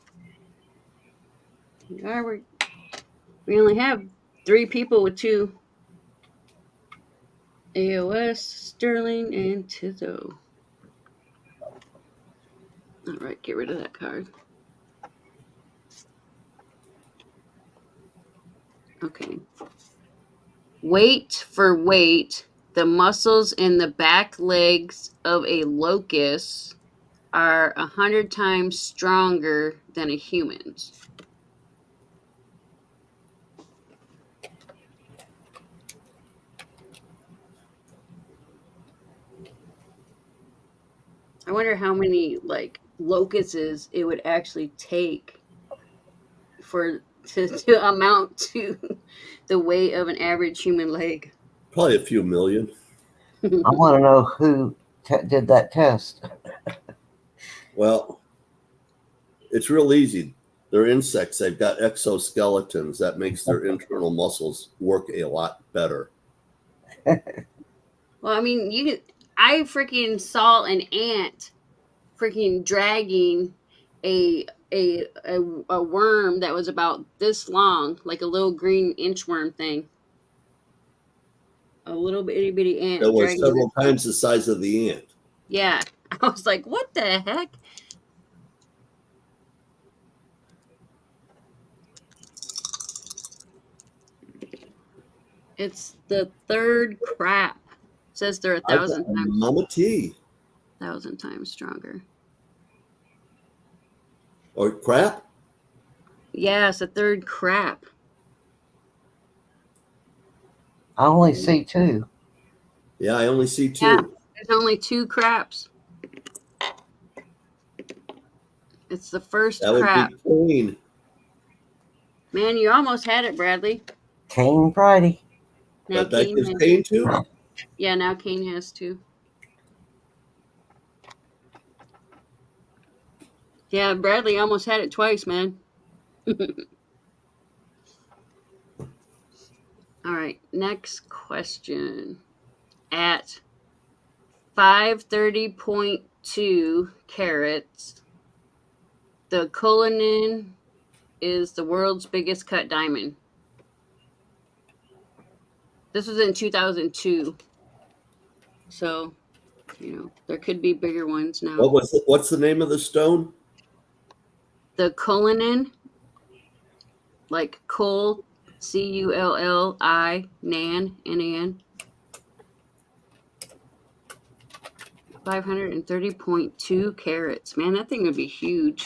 We only have 3 people with 2. AOS, Sterling, and Tizzo. All right, get rid of that card. Okay. Weight for weight, the muscles in the back legs of a locust are 100 times stronger than a human's. I wonder how many locusts it would actually take to amount to the weight of an average human leg. Probably a few million. I want to know who did that test. Well, it's real easy. They're insects. They've got exoskeletons. That makes their internal muscles work a lot better. Well, I mean, I freaking saw an ant freaking dragging a worm that was about this long, like a little green inchworm thing. A little bitty ant. That was dragging several it. times the size of the ant. Yeah. I was like, what the heck? It's the third crap. It says they're 1,000 times. Mama T. 1,000 times stronger. Or crap? Yeah, it's the third crap. I only see 2. Yeah, I only see 2. Yeah. There's only 2 craps. It's the first That would crap. be Cain. Man, you almost had it, Bradley. Kane Friday. Now That Kane gives has, Cain 2? yeah, now Kane has 2. Yeah, Bradley almost had it twice, man. All right, next question. At 530.2 carats, the Cullinan is the world's biggest cut diamond. This was in 2002. So, there could be bigger ones now. What's the name of the stone? The Cullinan, like Cull, Culli, Nan, N-A-N. 530.2 carats. Man, that thing would be huge.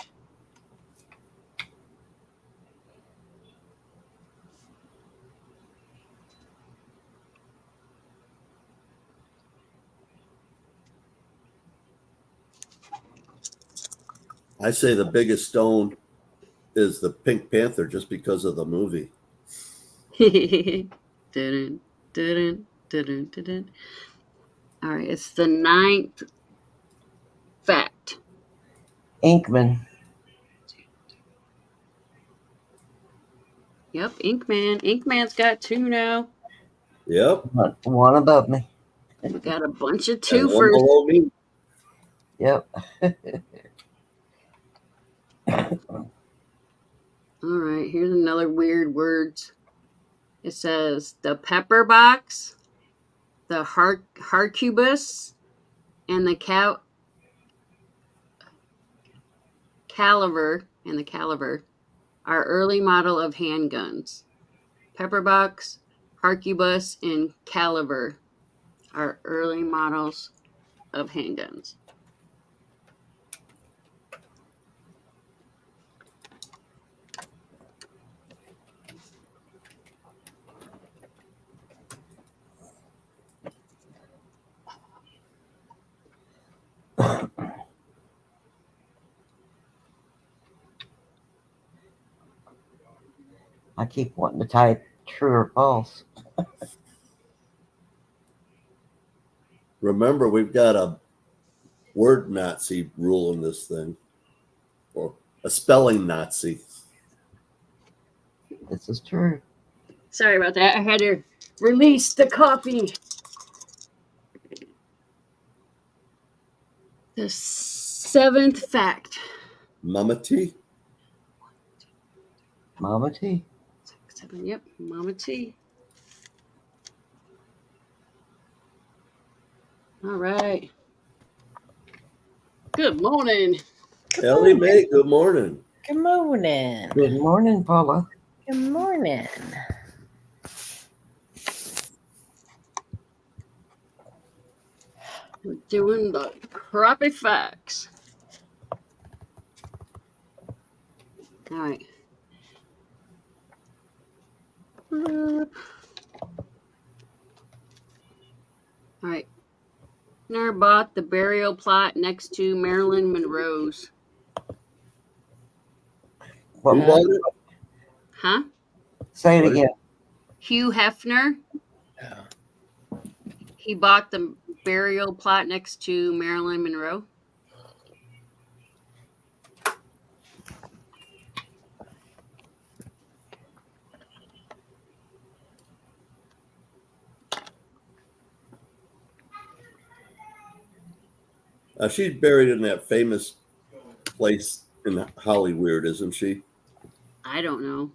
I say the biggest stone is the Pink Panther just because of the movie. Dun, dun, dun, dun, dun. All right, it's the 9th fact. Inkman. Yep, Inkman. Inkman's got 2 now. Yep. One above me. We got a bunch of And 2 one first. below me. Yep. All right, here's another weird words. It says the pepper box, the harcubus, and the caliver are early model of handguns. Pepper box, harcubus, and caliver are early models of handguns. I keep wanting to type true or false. Remember, we've got a word Nazi ruling this thing, or a spelling Nazi. This is true. Sorry about that. I had to release the coffee. The 7th fact. Mama T. Mama T. 7, yep, Mama T. All right. Good morning. Ellie Mae, good morning. Good morning. Good morning, Paula. Good morning. We're doing the crappy facts. All right. All right. Never bought the burial plot next to Marilyn Monroe's. What, Who bought it? Huh? say it What? again. Hugh Hefner. Oh. He bought the burial plot next to Marilyn Monroe. She's buried in that famous place in Hollywood, isn't she? I don't know.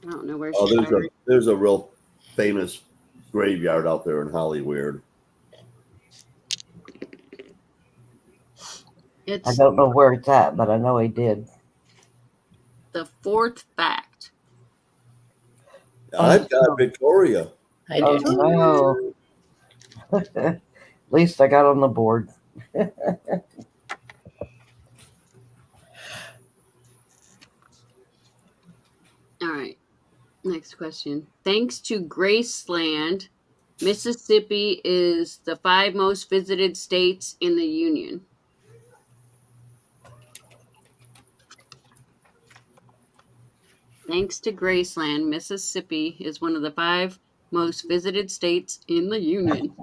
I don't know where Oh, she's buried. there's a real famous graveyard out there in Hollywood. I It's don't know where it's at, but I know he did. the 4th fact. I've got Victoria. I Oh, do. no. At least I got on the board. All right. Next question. Thanks to Graceland, Mississippi is the 5 most visited states in the Union. Thanks to Graceland, Mississippi is one of the 5 most visited states in the Union.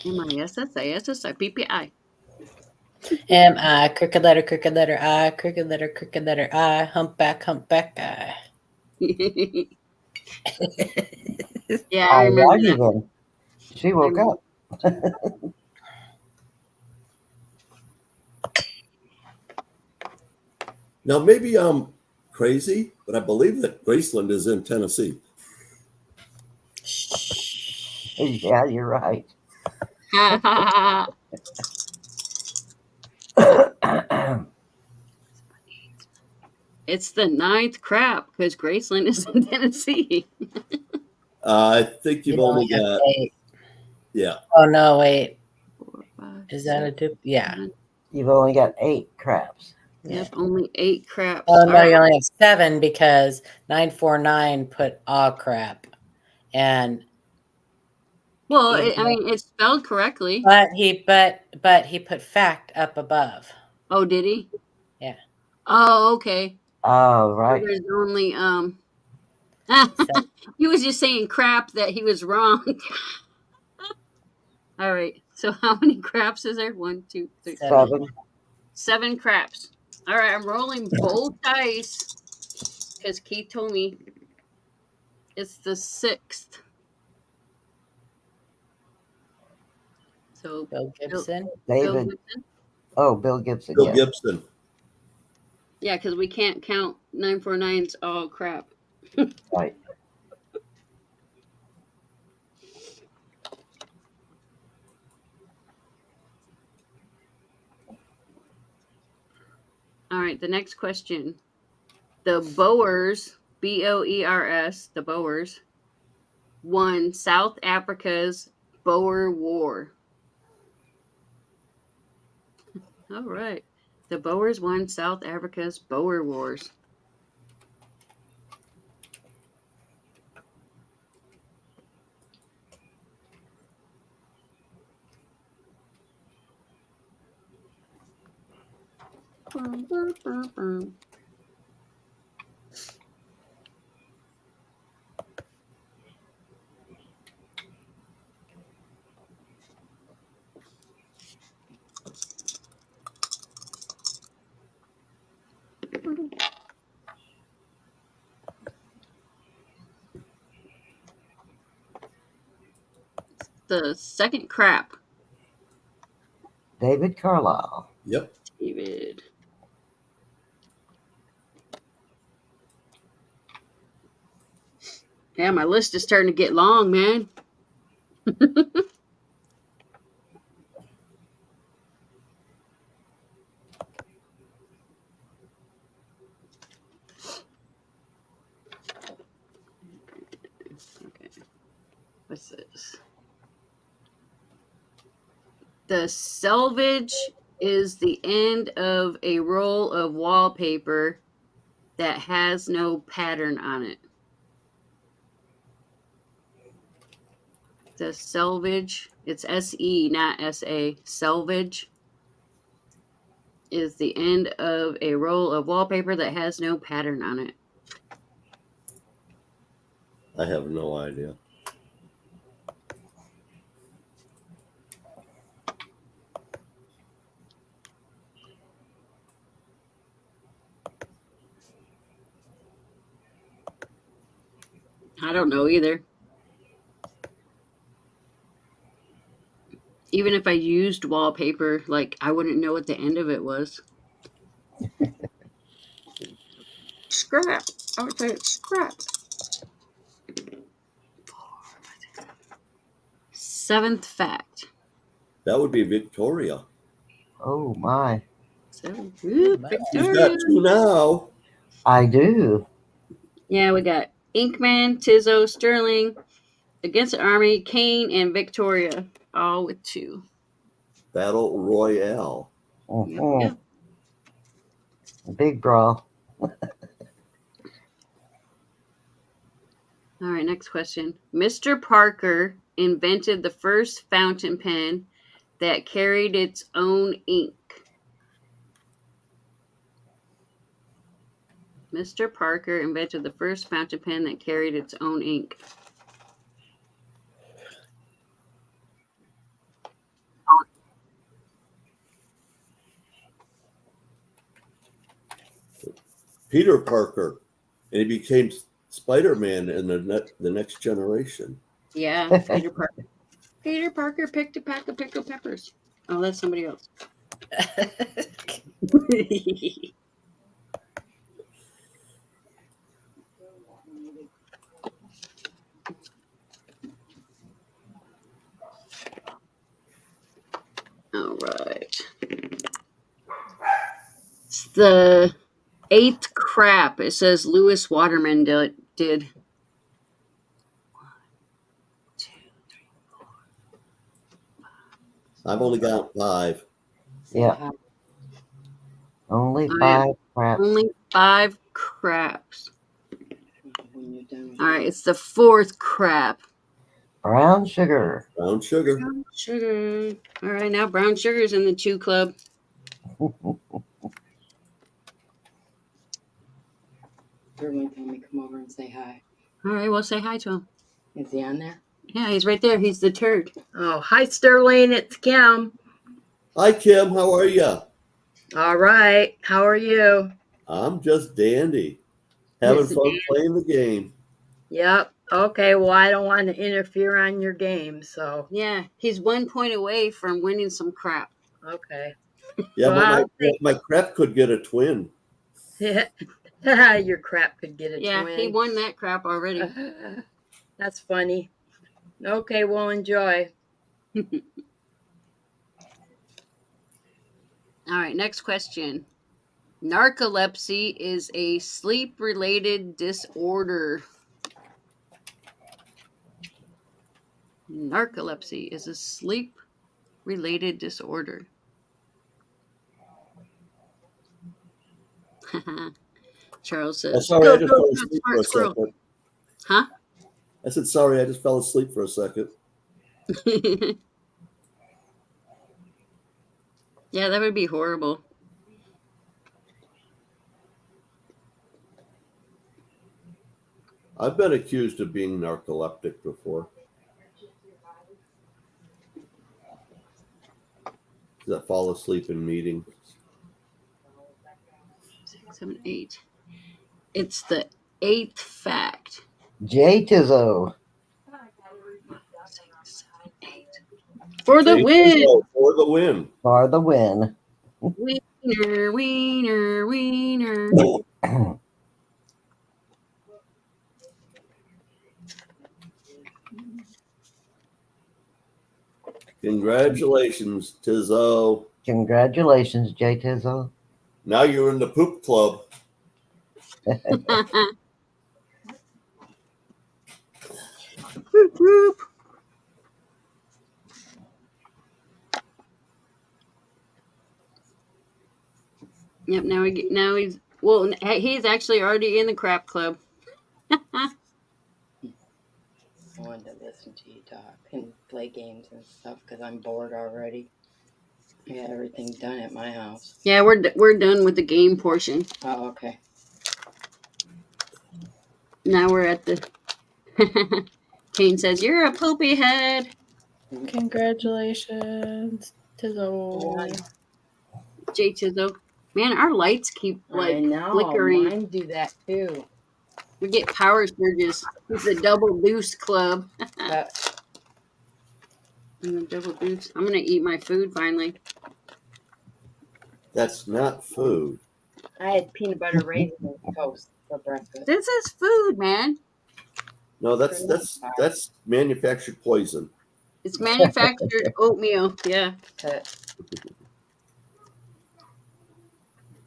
MISSISSIPPI. M-I, crooked letter I, crooked letter I, humpback I. Yeah, I remember Alrighty that. then. She woke up. Now, maybe I'm crazy, but I believe that Graceland is in Tennessee. Yeah, you're right. It's the 9th crap because Graceland is in Tennessee. I think you've only have got 8. yeah. Oh no, wait. 4, 5, Is that a 6, dupe? Yeah. 7. You've only got 8 craps. Yep, only 8 craps. Oh no, Alright. you only have 7 because 949 put aw crap, and Well, even I mean, it's spelled correctly. but he put fact up above. Oh, did he? Yeah. Oh, okay. Oh, right. There's only So, he was just saying crap that he was wrong. All right. So how many craps is there? 1, 2, 3, 7. 7 craps. All right. I'm rolling both dice because Keith told me it's the 6th. So Bill Gibson. Bill David. Gibson. Oh, Bill Gibson. Bill Yeah. Gibson. Yeah, because we can't count 949's all crap. Right. All right. The next question. The Boers, Boers, the Boers, won South Africa's Boer War. All right. The Boers won South Africa's Boer Wars. The second crap. David Carlisle. Yep. David. Yeah, my list is starting to get long, man. Okay. What's this? The selvage is the end of a roll of wallpaper that has no pattern on it. The selvage, it's S-E, not S-A. Selvage is the end of a roll of wallpaper that has no pattern on it. I have no idea. I don't know either. Even if I used wallpaper, like I wouldn't know what the end of it was. Scrap. I would say it's scrap. 7th fact. That would be Victoria. Oh, my. So, She's Victoria. got 2 now. I do. Yeah, we got Inkman, Tizzo, Sterling, Against the Army, Kane, and Victoria, all with 2. Battle Royale. Mhm. Yep. Big brawl. All right, next question. Mr. Parker invented the first fountain pen that carried its own ink. Mr. Parker invented the first fountain pen that carried its own ink. Peter Parker, and he became Spider-Man in the next generation. Yeah, Peter Parker. Peter Parker picked a pack of pickled peppers. Oh, that's somebody else. All right. It's the 8th crap. It says Lewis Waterman did. 1, 2, 3, 4. I've only got 5. Yeah. Only Oh, yeah. 5 craps. Only 5 craps. All right, it's the 4th crap. Brown sugar. Brown sugar. Brown sugar. All right, now brown sugar's in the chew club. Everyone told me come over and say hi. All right, well, say hi to him. Is he on there? Yeah, he's right there. He's the turd. Oh, hi Sterling, it's Kim. Hi, Kim. How are you? All right, how are you? I'm just dandy. Having Yes, fun Dan. playing the game. Yep. Okay, well, I don't want to interfere on your game, so Yeah, he's 1 point away from winning some crap. okay. Yeah, Well, but my crap could get a twin. your crap could get a Yeah, twin. he won that crap already. That's funny. Okay, well, enjoy. All right, next question. Narcolepsy is a sleep-related disorder. Narcolepsy is a sleep-related disorder. Charles says, Sorry, "Go, I just go, fell go, asleep for smart a squirrel." second. Huh? I said, sorry, I just fell asleep for a second. Yeah, that would be horrible. I've been accused of being narcoleptic before. 'Cause I fall asleep in meetings. 6, 7, 8. It's the 8th fact. J Tizzo. 6, 7, 8. For the Jay win! Rizzo for the win. For the win. Wiener, wiener, wiener. Congratulations, Tizzo. Congratulations, J Tizzo. Now you're in the poop club. Whoop, whoop. Yep. Now he's he's actually already in the crap club. I wanted to listen to you talk and play games and stuff because I'm bored already. I got everything done at my house. Yeah, we're done with the game portion. Oh, okay. Now we're at the. Kane says, "You're a poopy head." Congratulations, Tizzo. J Tizzo. Man, our lights keep I know. flickering. Mine do that too. We get power surges. It's the double boost club. But Double boost. I'm gonna eat my food finally. That's not food. I had peanut butter raisin toast for breakfast. This is food, man. No, that's manufactured poison. It's manufactured oatmeal. Yeah.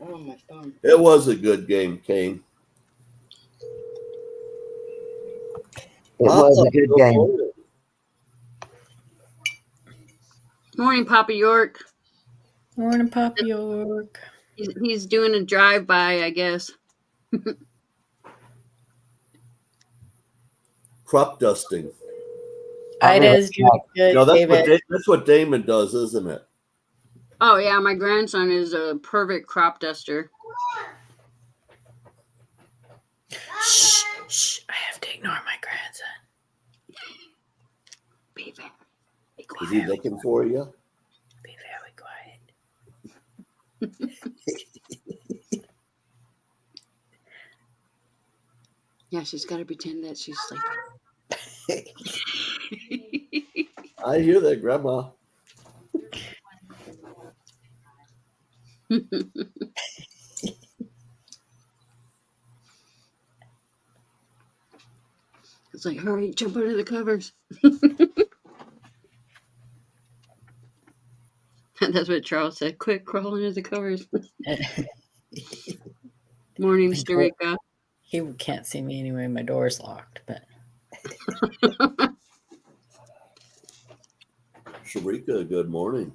Oh, my phone. It was a good game, Kane. It was a good game. Morning, Papa York. Morning, Papa York. He's doing a drive-by, I guess. crop dusting. Ida's doing good, No, David. that's what Damon does, isn't it? Oh yeah, my grandson is a perfect crop duster. Shh, shh. I have to ignore my grandson. Be very, be Is he quiet. looking for you? Be very quiet. Yeah, she's got to pretend that she's sleeping. I hear that, Grandma. It's like, hurry, jump under the covers. That's what Charles said. Quick, crawl under the covers. Morning, Starika. He can't see me anyway. My door's locked, but Sharika, good morning.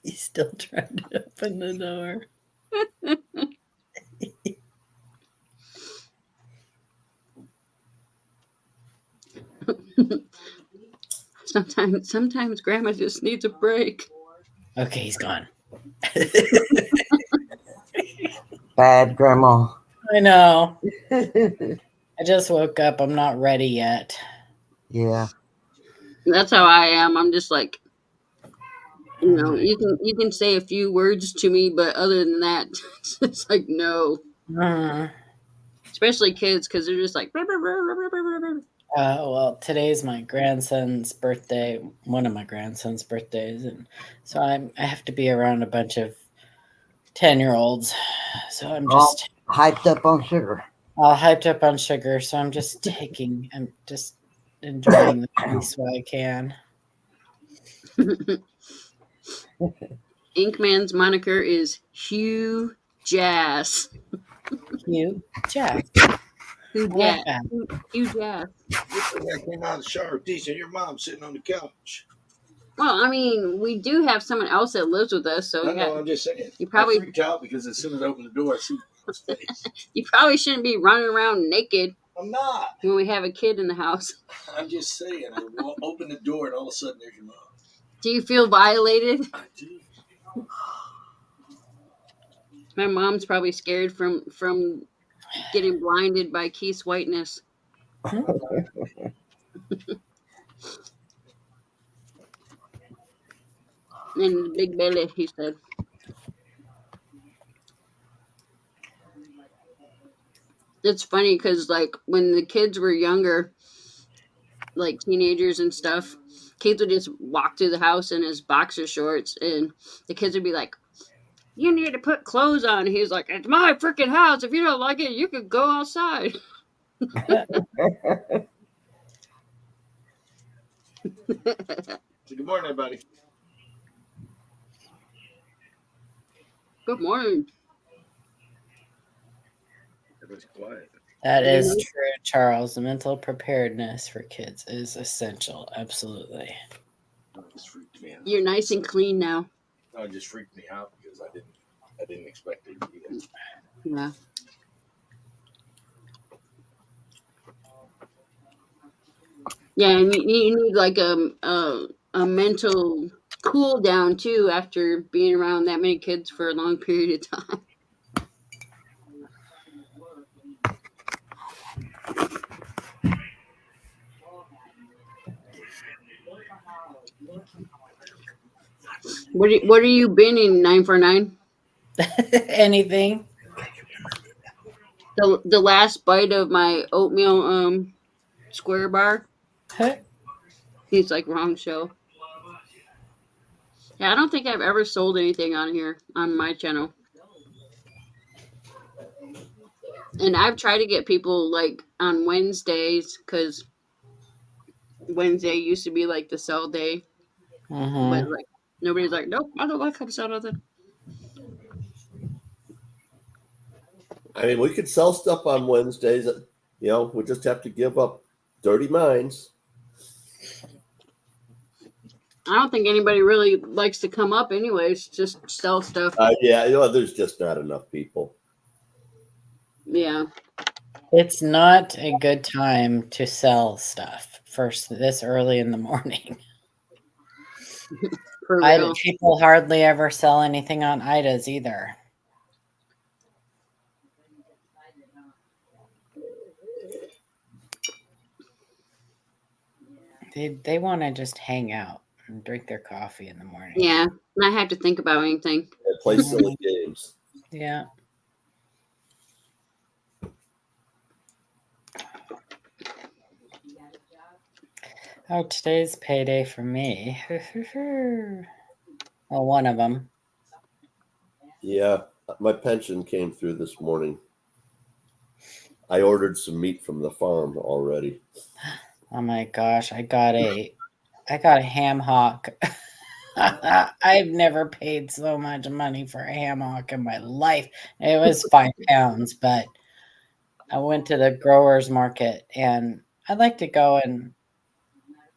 he's still trying to open the door. Sometimes Grandma just needs a break. Okay, he's gone. Bad grandma. I know. I just woke up. I'm not ready yet. Yeah. That's how I am. I'm just like, you can say a few words to me, but other than that, it's like no. Especially kids, because they're just like. Well, today's my grandson's birthday, one of my grandson's birthdays, and so I have to be around a bunch of 10-year-olds. So I'm just Hyped up on sugar. all hyped up on sugar. So I'm just enjoying the peace while I can. Inkman's moniker is Hugh Jazz. You, Jack. Hugh I like Jazz. that. Hugh Jazz. I came out of the shower decent. Your mom's sitting on the couch. Well, I mean, we do have someone else that lives with us, so I know, I'm just saying. You probably- I freaked out because as soon as I opened the door, I see her face. you probably shouldn't be running around naked I'm not. when we have a kid in the house. I'm just saying. I open the door and all of a sudden there's your mom. Do you feel violated? I do. My mom's probably scared from getting blinded by Keith's whiteness. And big belly, he said. It's funny because, like, when the kids were younger, like teenagers and stuff, Keith would just walk through the house in his boxer shorts, and the kids would be like, "You need to put clothes on." And he was like, "It's my freaking house. If you don't like it, you could go outside." So good morning, everybody. Good morning. Everybody's quiet. That is true, Charles. The mental preparedness for kids is essential. Absolutely. No, it just freaked me out. You're nice and clean now. No, it just freaked me out because I didn't expect it to be that. Yeah. Yeah, and you need like a mental cool down too after being around that many kids for a long period of time. What are you binning 949? Anything? The last bite of my oatmeal square bar. He's like, wrong show. Yeah, I don't think I've ever sold anything on here on my channel. And I've tried to get people like on Wednesdays because Wednesday used to be like the sell day. But like nobody's like, nope, I don't like how to sell nothing. I mean, we could sell stuff on Wednesdays. You know, we just have to give up Dirty Minds. I don't think anybody really likes to come up anyways, just sell stuff. Yeah, there's just not enough people. Yeah. It's not a good time to sell stuff first this early in the morning. For real. People hardly ever sell anything on Ida's either. They want to just hang out and drink their coffee in the morning. Yeah. Not have to think about anything. And play silly games. Yeah. Oh, today's payday for me. Well, one of them. Yeah, my pension came through this morning. I ordered some meat from the farm already. Oh my gosh, I got a ham hock. I've never paid so much money for a ham hock in my life. It was £5, but I went to the growers market, and I like to go and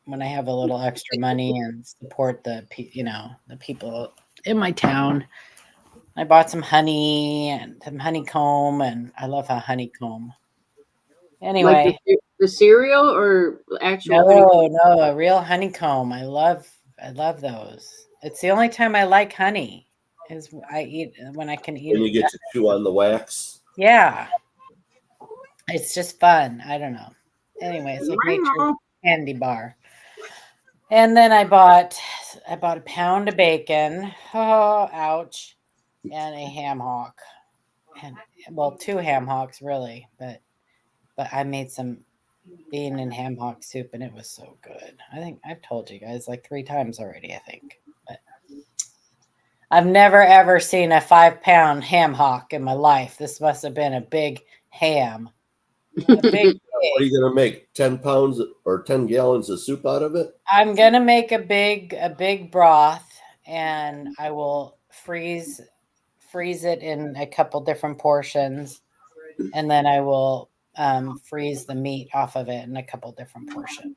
when I have a little extra money and support the people in my town. I bought some honey and some honeycomb, and I love a honeycomb. Anyway, Like the cereal or actual honeycomb? no, a real honeycomb. I love those. It's the only time I like honey is I eat when I can eat And it. you get to chew on the wax. Yeah, it's just fun. I don't know. Anyway, it's a great candy bar. And then I bought a pound of bacon. Oh, ouch! And a ham hock, and well, 2 ham hocks really, but I made some bean and ham hock soup, and it was so good. I think I've told you guys like 3 times already. I think, but I've never ever seen a 5-pound ham hock in my life. This must have been a big ham. A big. What are you going to make? 10 pounds or 10 gallons of soup out of it? I'm gonna make a big broth, and I will freeze it in a couple different portions, and then I will freeze the meat off of it in a couple different portions.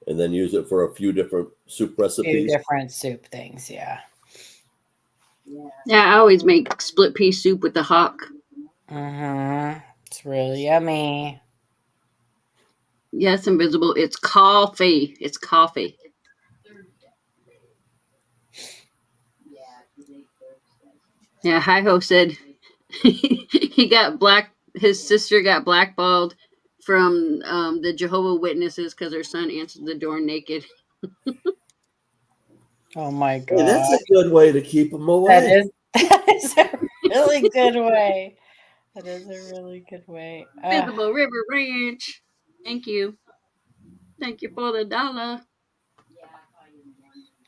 And then use it for a few different soup recipes. Few different soup things, yeah. Yeah, I always make split pea soup with the hock. It's really yummy. Yes, Invisible. It's coffee. It's coffee. Yeah, Hi-Ho said he got his sister got blackballed from the Jehovah's Witnesses because her son answered the door naked. Oh my god. Hey, that's a good way to keep them away. That is a really good way. That is a really good way. Invisible River Ranch. Thank you. Thank you for the $1.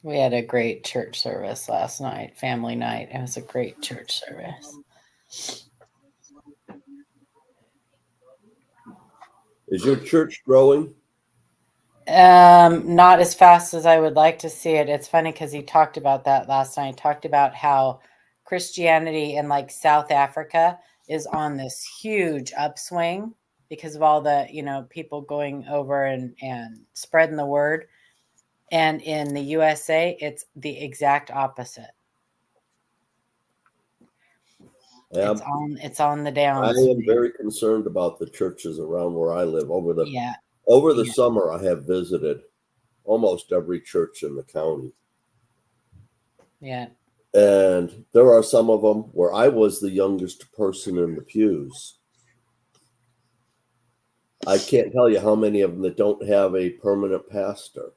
We had a great church service last night, family night. It was a great church service. Is your church growing? Not as fast as I would like to see it. It's funny because he talked about that last night. He talked about how Christianity in like South Africa is on this huge upswing because of all the, people going over and spreading the word. And in the USA, it's the exact opposite. It's on the downs. I am very concerned about the churches around where I live. Over the summer, I have visited almost every church in the county. Yeah. And there are some of them where I was the youngest person in the pews. I can't tell you how many of them that don't have a permanent pastor.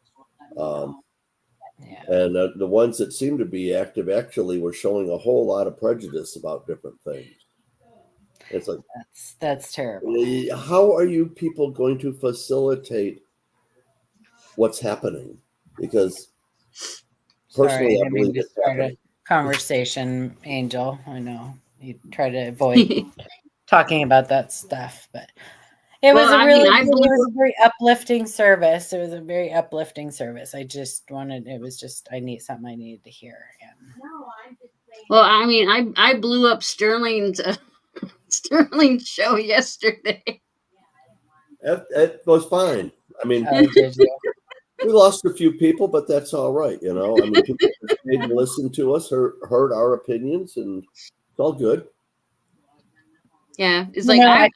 And the ones that seem to be active actually were showing a whole lot of prejudice about different things. It's like that's terrible. How are you people going to facilitate what's happening? Because personally, I believe it's happening. Conversation, Angel. I know you try to avoid talking about that stuff, but it was a very uplifting service. It was a very uplifting service. I need something I needed to hear. Well, I mean, I blew up Sterling's show yesterday. It was fine. I mean, did you? We lost a few people, but that's all right. You know, I mean, people stayed and listened to us, heard our opinions, and it's all good. Yeah, it's You like know,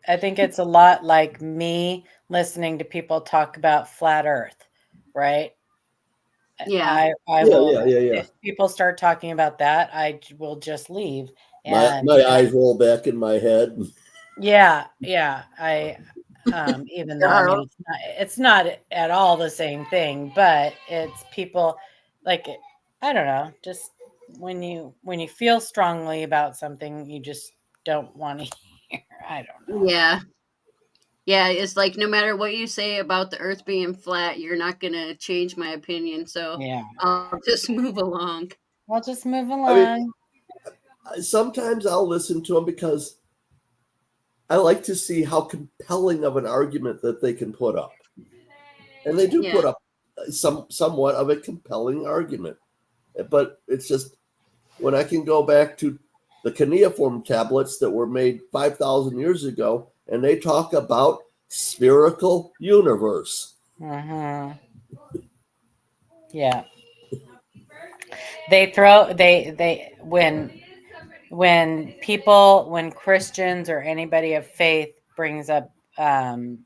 I think it's a lot like me listening to people talk about flat Earth, right? yeah, I Yeah, will, yeah. if people start talking about that, will just leave. My And eyes roll back in my head. yeah, even though I mean girl. it's not at all the same thing, but it's people like I don't know, just when you feel strongly about something, you just don't want to hear. I don't know. Yeah. Yeah, it's like no matter what you say about the earth being flat, you're not going to change my opinion. So Yeah, I'll just move along. we'll just move I mean, along. sometimes I'll listen to them because I like to see how compelling of an argument that they can put up, and they do Yeah. put up somewhat of a compelling argument. But it's just when I can go back to the cuneiform tablets that were made 5,000 years ago, and they talk about spherical universe. Hmm. Yeah, they when Christians or anybody of faith brings up the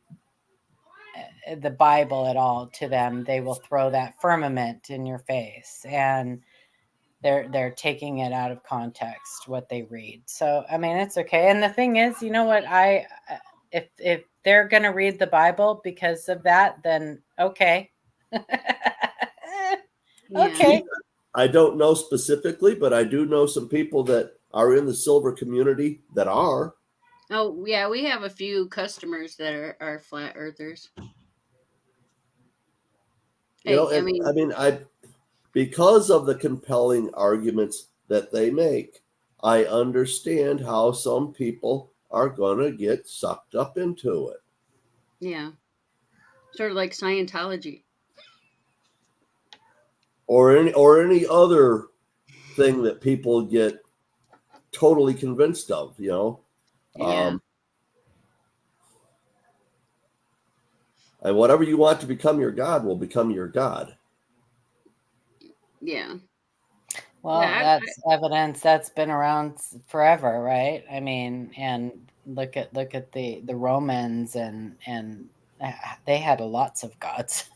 Bible at all to them, they will throw that firmament in your face, and they're taking it out of context what they read. So I mean, it's okay. And the thing is, you know what, if they're going to read the Bible because of that, then okay. Yeah. Okay. I don't know specifically, but I do know some people that are in the silver community that are. Oh, yeah, we have a few customers that are flat earthers. You know, Hey, I and mean, I because of the compelling arguments that they make, I understand how some people are going to get sucked up into it. yeah, sort of like Scientology. Or any other thing that people get totally convinced of, you know. Yeah. And whatever you want to become your God will become your God. Yeah. Well, Yeah. that's evidence that's been around forever, right? I mean, and look at the Romans, and they had lots of gods.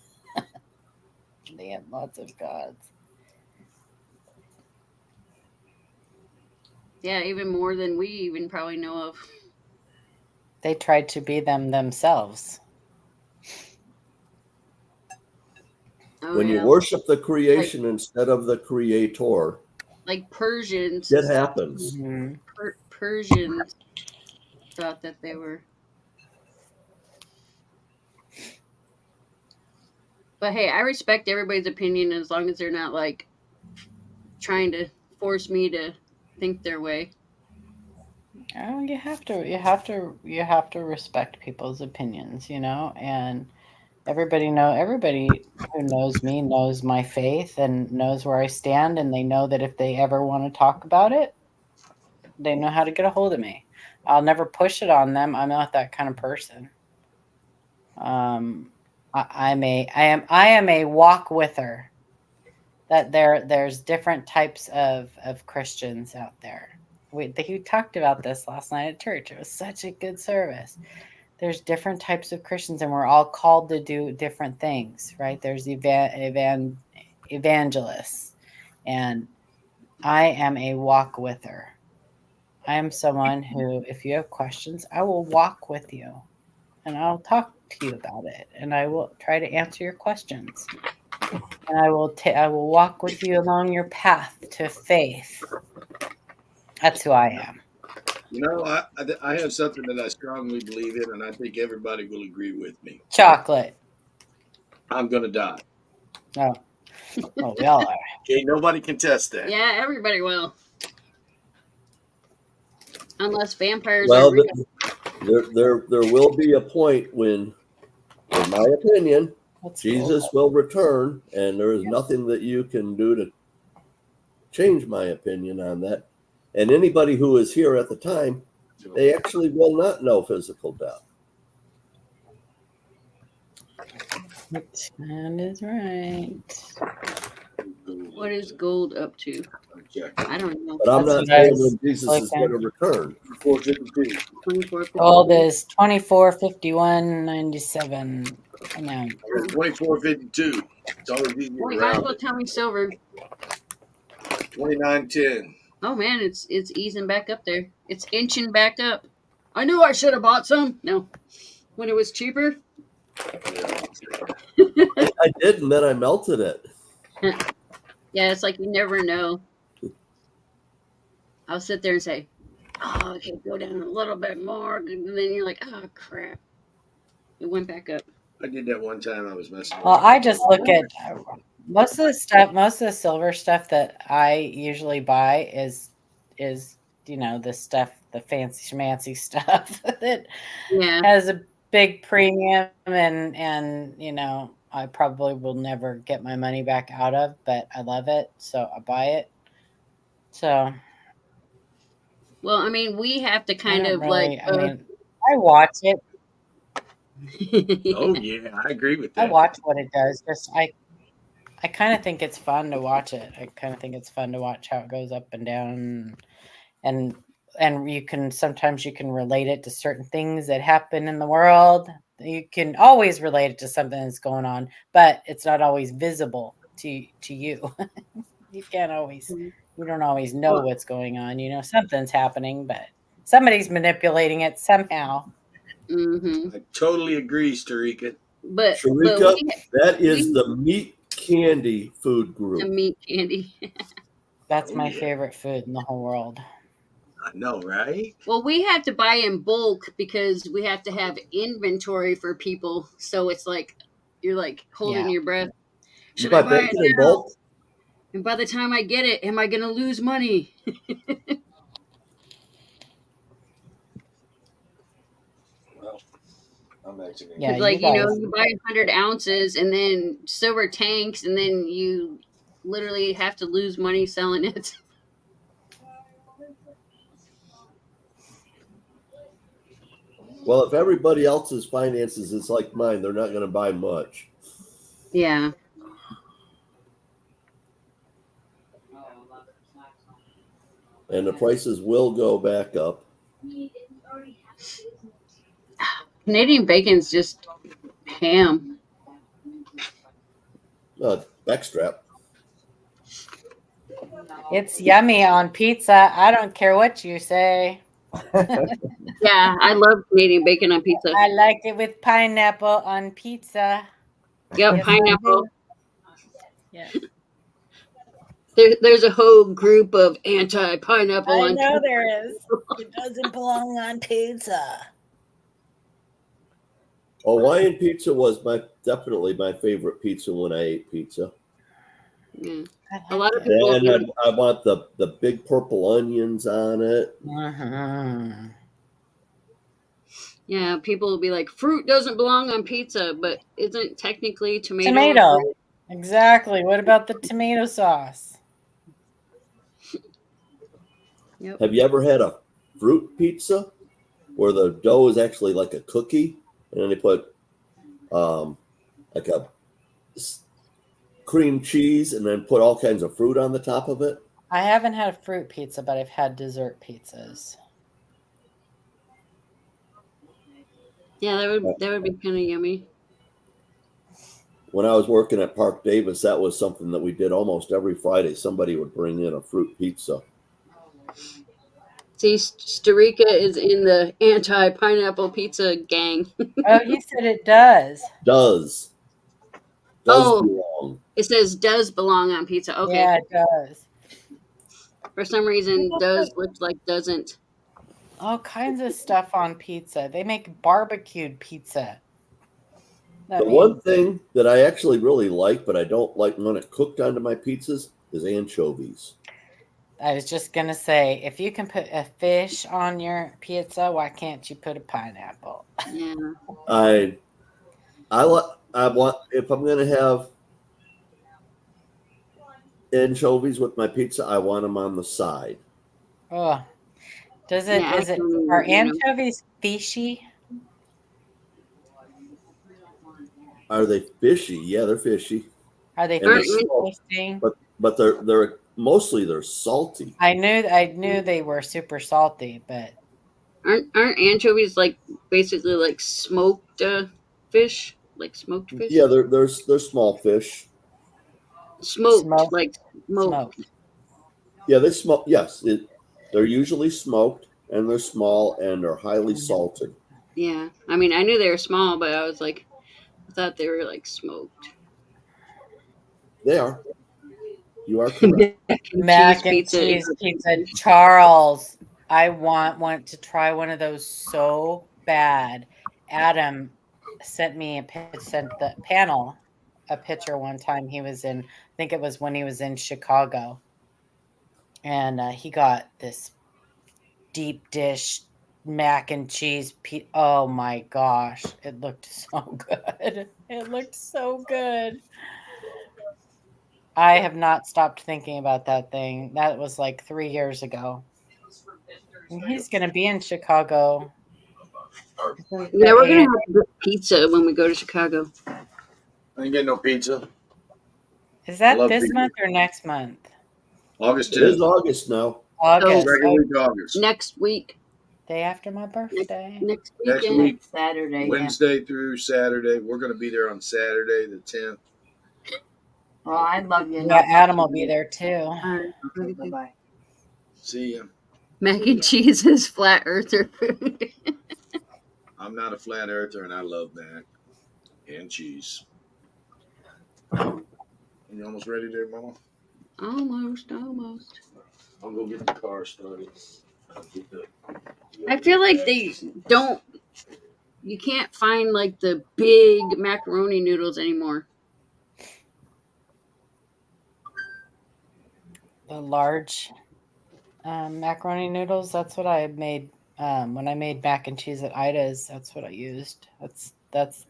They had lots of gods. Yeah, even more than we even probably know of. They tried to be them themselves. Oh, When you yeah. worship the Like creation instead of the creator, Persians. it happens. Mm-hmm. Persians thought that they were. But hey, I respect everybody's opinion as long as they're not like trying to force me to think their way. Oh, you have to respect people's opinions, you know, and everybody who knows me knows my faith and knows where I stand, and they know that if they ever want to talk about it, they know how to get a hold of me. I'll never push it on them. I'm not that kind of person. I am a walk with her. That there's different types of Christians out there. We talked about this last night at church. It was such a good service. There's different types of Christians, and we're all called to do different things, right? There's evangelists, and I am a walk with her. I am someone who, if you have questions, I will walk with you, and I'll talk to you about it, and I will try to answer your questions, and I will walk with you along your path to faith. That's who I am. You know, I have something that I strongly believe in, and I think everybody will agree with me. Chocolate. I'm going to die. Oh, we all are. Okay, nobody can test that. Yeah, everybody will. Unless vampires are Well, real. there will be a point when, in my opinion, That's Jesus will return, and there is nothing that you can do to change my opinion on that. And anybody who is here at the time, they actually will not know physical death. That is right. What is gold up to? I don't know. But I'm That's not what I saying was when Jesus is looking. going to return. 452. 24. Gold is 24.51.97 amount. 2452. It's always easier Well, to you might as round well it. tell me silver. 2910. Oh man, it's easing back up there. It's inching back up. I knew I should have bought some. No, when it was cheaper. I did, and then I melted it. Yeah, it's like you never know. I'll sit there and say, "Oh, okay, go down a little bit more," and then you're like, "Oh crap!" It went back up. I did that one time. I was messing Well, around. I just look at most of the silver stuff that I usually buy is the stuff, the fancy schmancy stuff that Yeah. has a big premium and I probably will never get my money back out of, but I love it, so I buy it. So Well, I mean, we have to I kind don't of like. really. I mean, I watch it. Oh, yeah. I agree with I that. watch what it does. Just I kind of think it's fun to watch it. I kind of think it's fun to watch how it goes up and down, and you can sometimes relate it to certain things that happen in the world. You can always relate it to something that's going on, but it's not always visible to you. You can't always, you don't always know Well, what's going on. Something's happening, but somebody's manipulating it somehow. Mm-hmm. I totally agree, Starika. But Sharika, that is we the meat candy food the group. meat candy. That's Oh, my yeah. favorite food in the whole world. I know, right? Well, we have to buy in bulk because we have to have inventory for people. So it's like you're like holding Yeah. your breath. You Should buy I buy it bacon in now? bulk? And by the time I get it, am I going to lose money? Well, I'm actually. Yeah, Because, you like, you know, guys. you buy 100 ounces and then silver tanks, and then you literally have to lose money selling it. Well, if everybody else's finances is like mine, they're not going to buy much. Yeah. And the prices will go back up. Canadian bacon's just ham. Backstrap. It's yummy on pizza. I don't care what you say. Yeah, I love Canadian bacon on pizza. I like it with pineapple on pizza. Yep, Yes, I pineapple. do. Yeah. There's a whole group of anti-pineapple I on know pizza. there is. It doesn't belong on pizza. Hawaiian pizza was definitely my favorite pizza when I ate pizza. Yeah. I A lot like of it. people. And I want the big purple onions on it. Mhm. Yeah, people will be like, fruit doesn't belong on pizza, but isn't technically tomato? Tomato. Exactly. What about the tomato sauce? Yep. Have you ever had a fruit pizza where the dough is actually like a cookie, and then they put like a cream cheese and then put all kinds of fruit on the top of it? I haven't had a fruit pizza, but I've had dessert pizzas. Yeah, that would be kind of yummy. When I was working at Park Davis, that was something that we did almost every Friday. Somebody would bring in a fruit pizza. See, Starika is in the anti-pineapple pizza gang. Oh, you said it does. Does Oh. belong. It says does belong on pizza. Okay. Yeah, it does. For some reason, does looks like doesn't. All kinds of stuff on pizza. They make barbecued pizza. The one thing that I actually really like, but I don't like when it cooked onto my pizzas, is anchovies. I was just gonna say, if you can put a fish on your pizza, why can't you put a pineapple? Yeah. I want, if I'm gonna have anchovies with my pizza, I want them on the side. Oh, does it? Yeah, Is it? Are anchovies fishy? Are they fishy? Yeah, they're fishy. Are they And they're fish small, tasting? but they're mostly they're salty. I knew they were super salty, but Aren't anchovies like basically like smoked fish? Like smoked fish? Yeah, they're small fish. Smoked, smoked. like smoked. Smoked. Yeah, they smoke. Yes, they're usually smoked, and they're small, and they're highly salted. Yeah. I mean, I knew they were small, but I was like, I thought they were like smoked. They are. You are correct. Mac and pizza cheese is- pizza. Charles, I want to try one of those so bad. Adam sent the panel a picture one time. He was in, I think it was when he was in Chicago, and he got this deep dish mac and cheese. Oh my gosh, it looked so good. It looked so good. I have not stopped thinking about that thing. That was like 3 years ago. And he's going to be in Chicago. Yeah, we're gonna have good pizza when we go to Chicago. I ain't getting no pizza. Is that love this pizza. month or next month? August It is 10th. August now. August. Second Oh, week of August. Next week. day after my birthday. Next Next weekend. week. Saturday. Yeah. Wednesday through Saturday. We're going to be there on Saturday the 10th. Well, I'd love you. Yeah, Adam will be there too. Alright. Bye bye. See ya. Mac and cheese is flat earther food. I'm not a flat earther, and I love mac and cheese. You almost ready there, Mama? Almost. I'll go get the car started. I feel like they don't. You can't find like the big macaroni noodles anymore. The large macaroni noodles. That's what I made when I made mac and cheese at Ida's. That's what I used. That's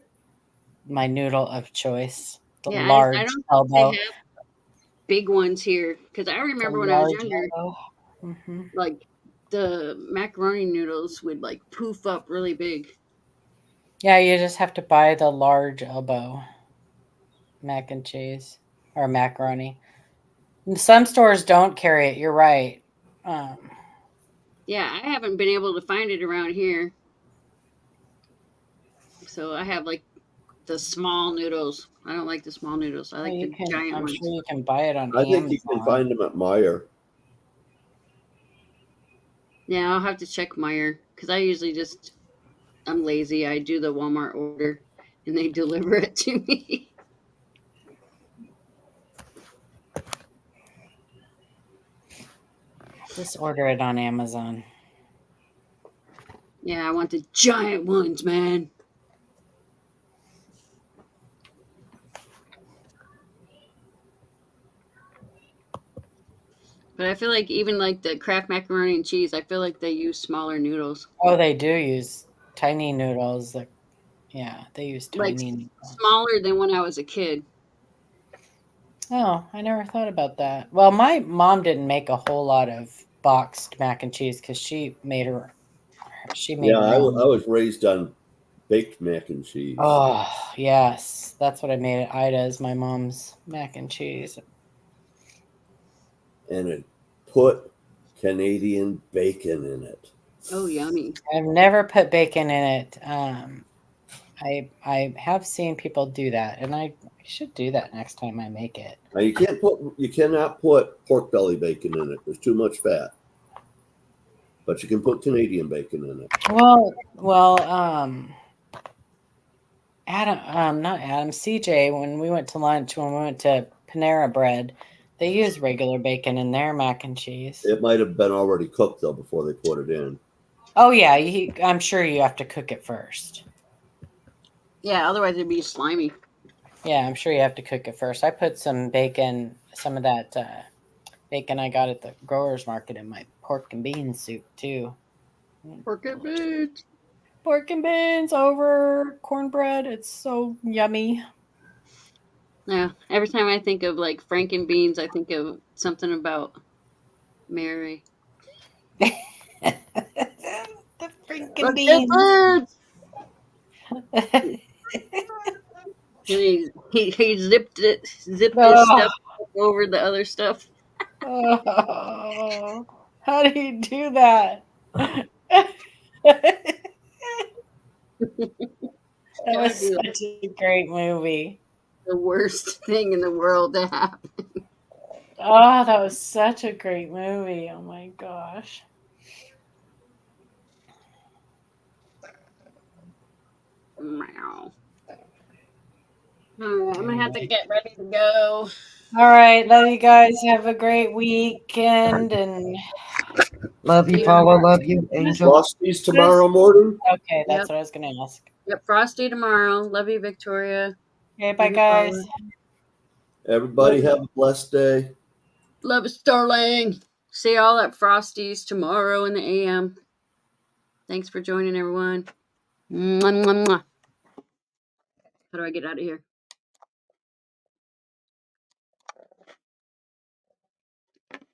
my noodle of choice. The Yeah, large I don't think elbow. they have big ones here because I remember when I was younger, Mm-hmm. like the macaroni noodles would like poof up really big. Yeah, you just have to buy the large elbow mac and cheese or macaroni. Some stores don't carry it. You're right. Yeah, I haven't been able to find it around here. So I have like the small noodles. I don't like the small noodles. I like you the can, giant I'm ones. sure you can buy it on I Amazon. think you can find them at Meijer. Yeah, I'll have to check Meyer because I usually I'm lazy. I do the Walmart order and they deliver it to me. Just order it on Amazon. Yeah, I want the giant ones, man. But I feel like even like the Kraft macaroni and cheese, I feel like they use smaller noodles. Oh, they do use tiny noodles. Yeah, they use Like tiny noodles. smaller than when I was a kid. Oh, I never thought about that. Well, my mom didn't make a whole lot of boxed mac and cheese because she made her Yeah, I own. was raised on baked mac and cheese. Oh, yes. That's what I made at Ida's, my mom's mac and cheese. And it put Canadian bacon in it. Oh, yummy. I've never put bacon in it. I have seen people do that, and I should do that next time I make it. Now you cannot put pork belly bacon in it. There's too much fat. But you can put Canadian bacon in it. Well, CJ, when we went to lunch, when we went to Panera Bread, they use regular bacon in their mac and cheese. It might have been already cooked though before they put it in. Oh yeah, I'm sure you have to cook it first. Yeah, otherwise it'd be slimy. Yeah, I'm sure you have to cook it first. I put some bacon, some of that bacon I got at the growers market in my pork and beans soup too. Pork and beans. Pork and beans over cornbread. It's so yummy. Yeah, every time I think of like Franken beans, I think of something about Mary. The freaking beans. He zipped his Oh. stuff over the other stuff. Oh, how do you do that? That Gotta was be like such a great movie. the worst thing in the world to happen. Oh, that was such a great movie. Oh my gosh. Meow. All right, I'm gonna have to get ready to go. All right, love you guys. Have a great weekend and Love you, Yeah. Paula. Love you, Angel. Frosties tomorrow morning. okay, that's Yep. what I was gonna ask. Yep, Frosty tomorrow. Love you, Victoria. Okay, bye Love you, guys. Paula. Everybody have a blessed day. Love you, Starling. See y'all at Frosty's tomorrow in the AM. Thanks for joining, everyone. Mwah, mwah, mwah. How do I get out of here?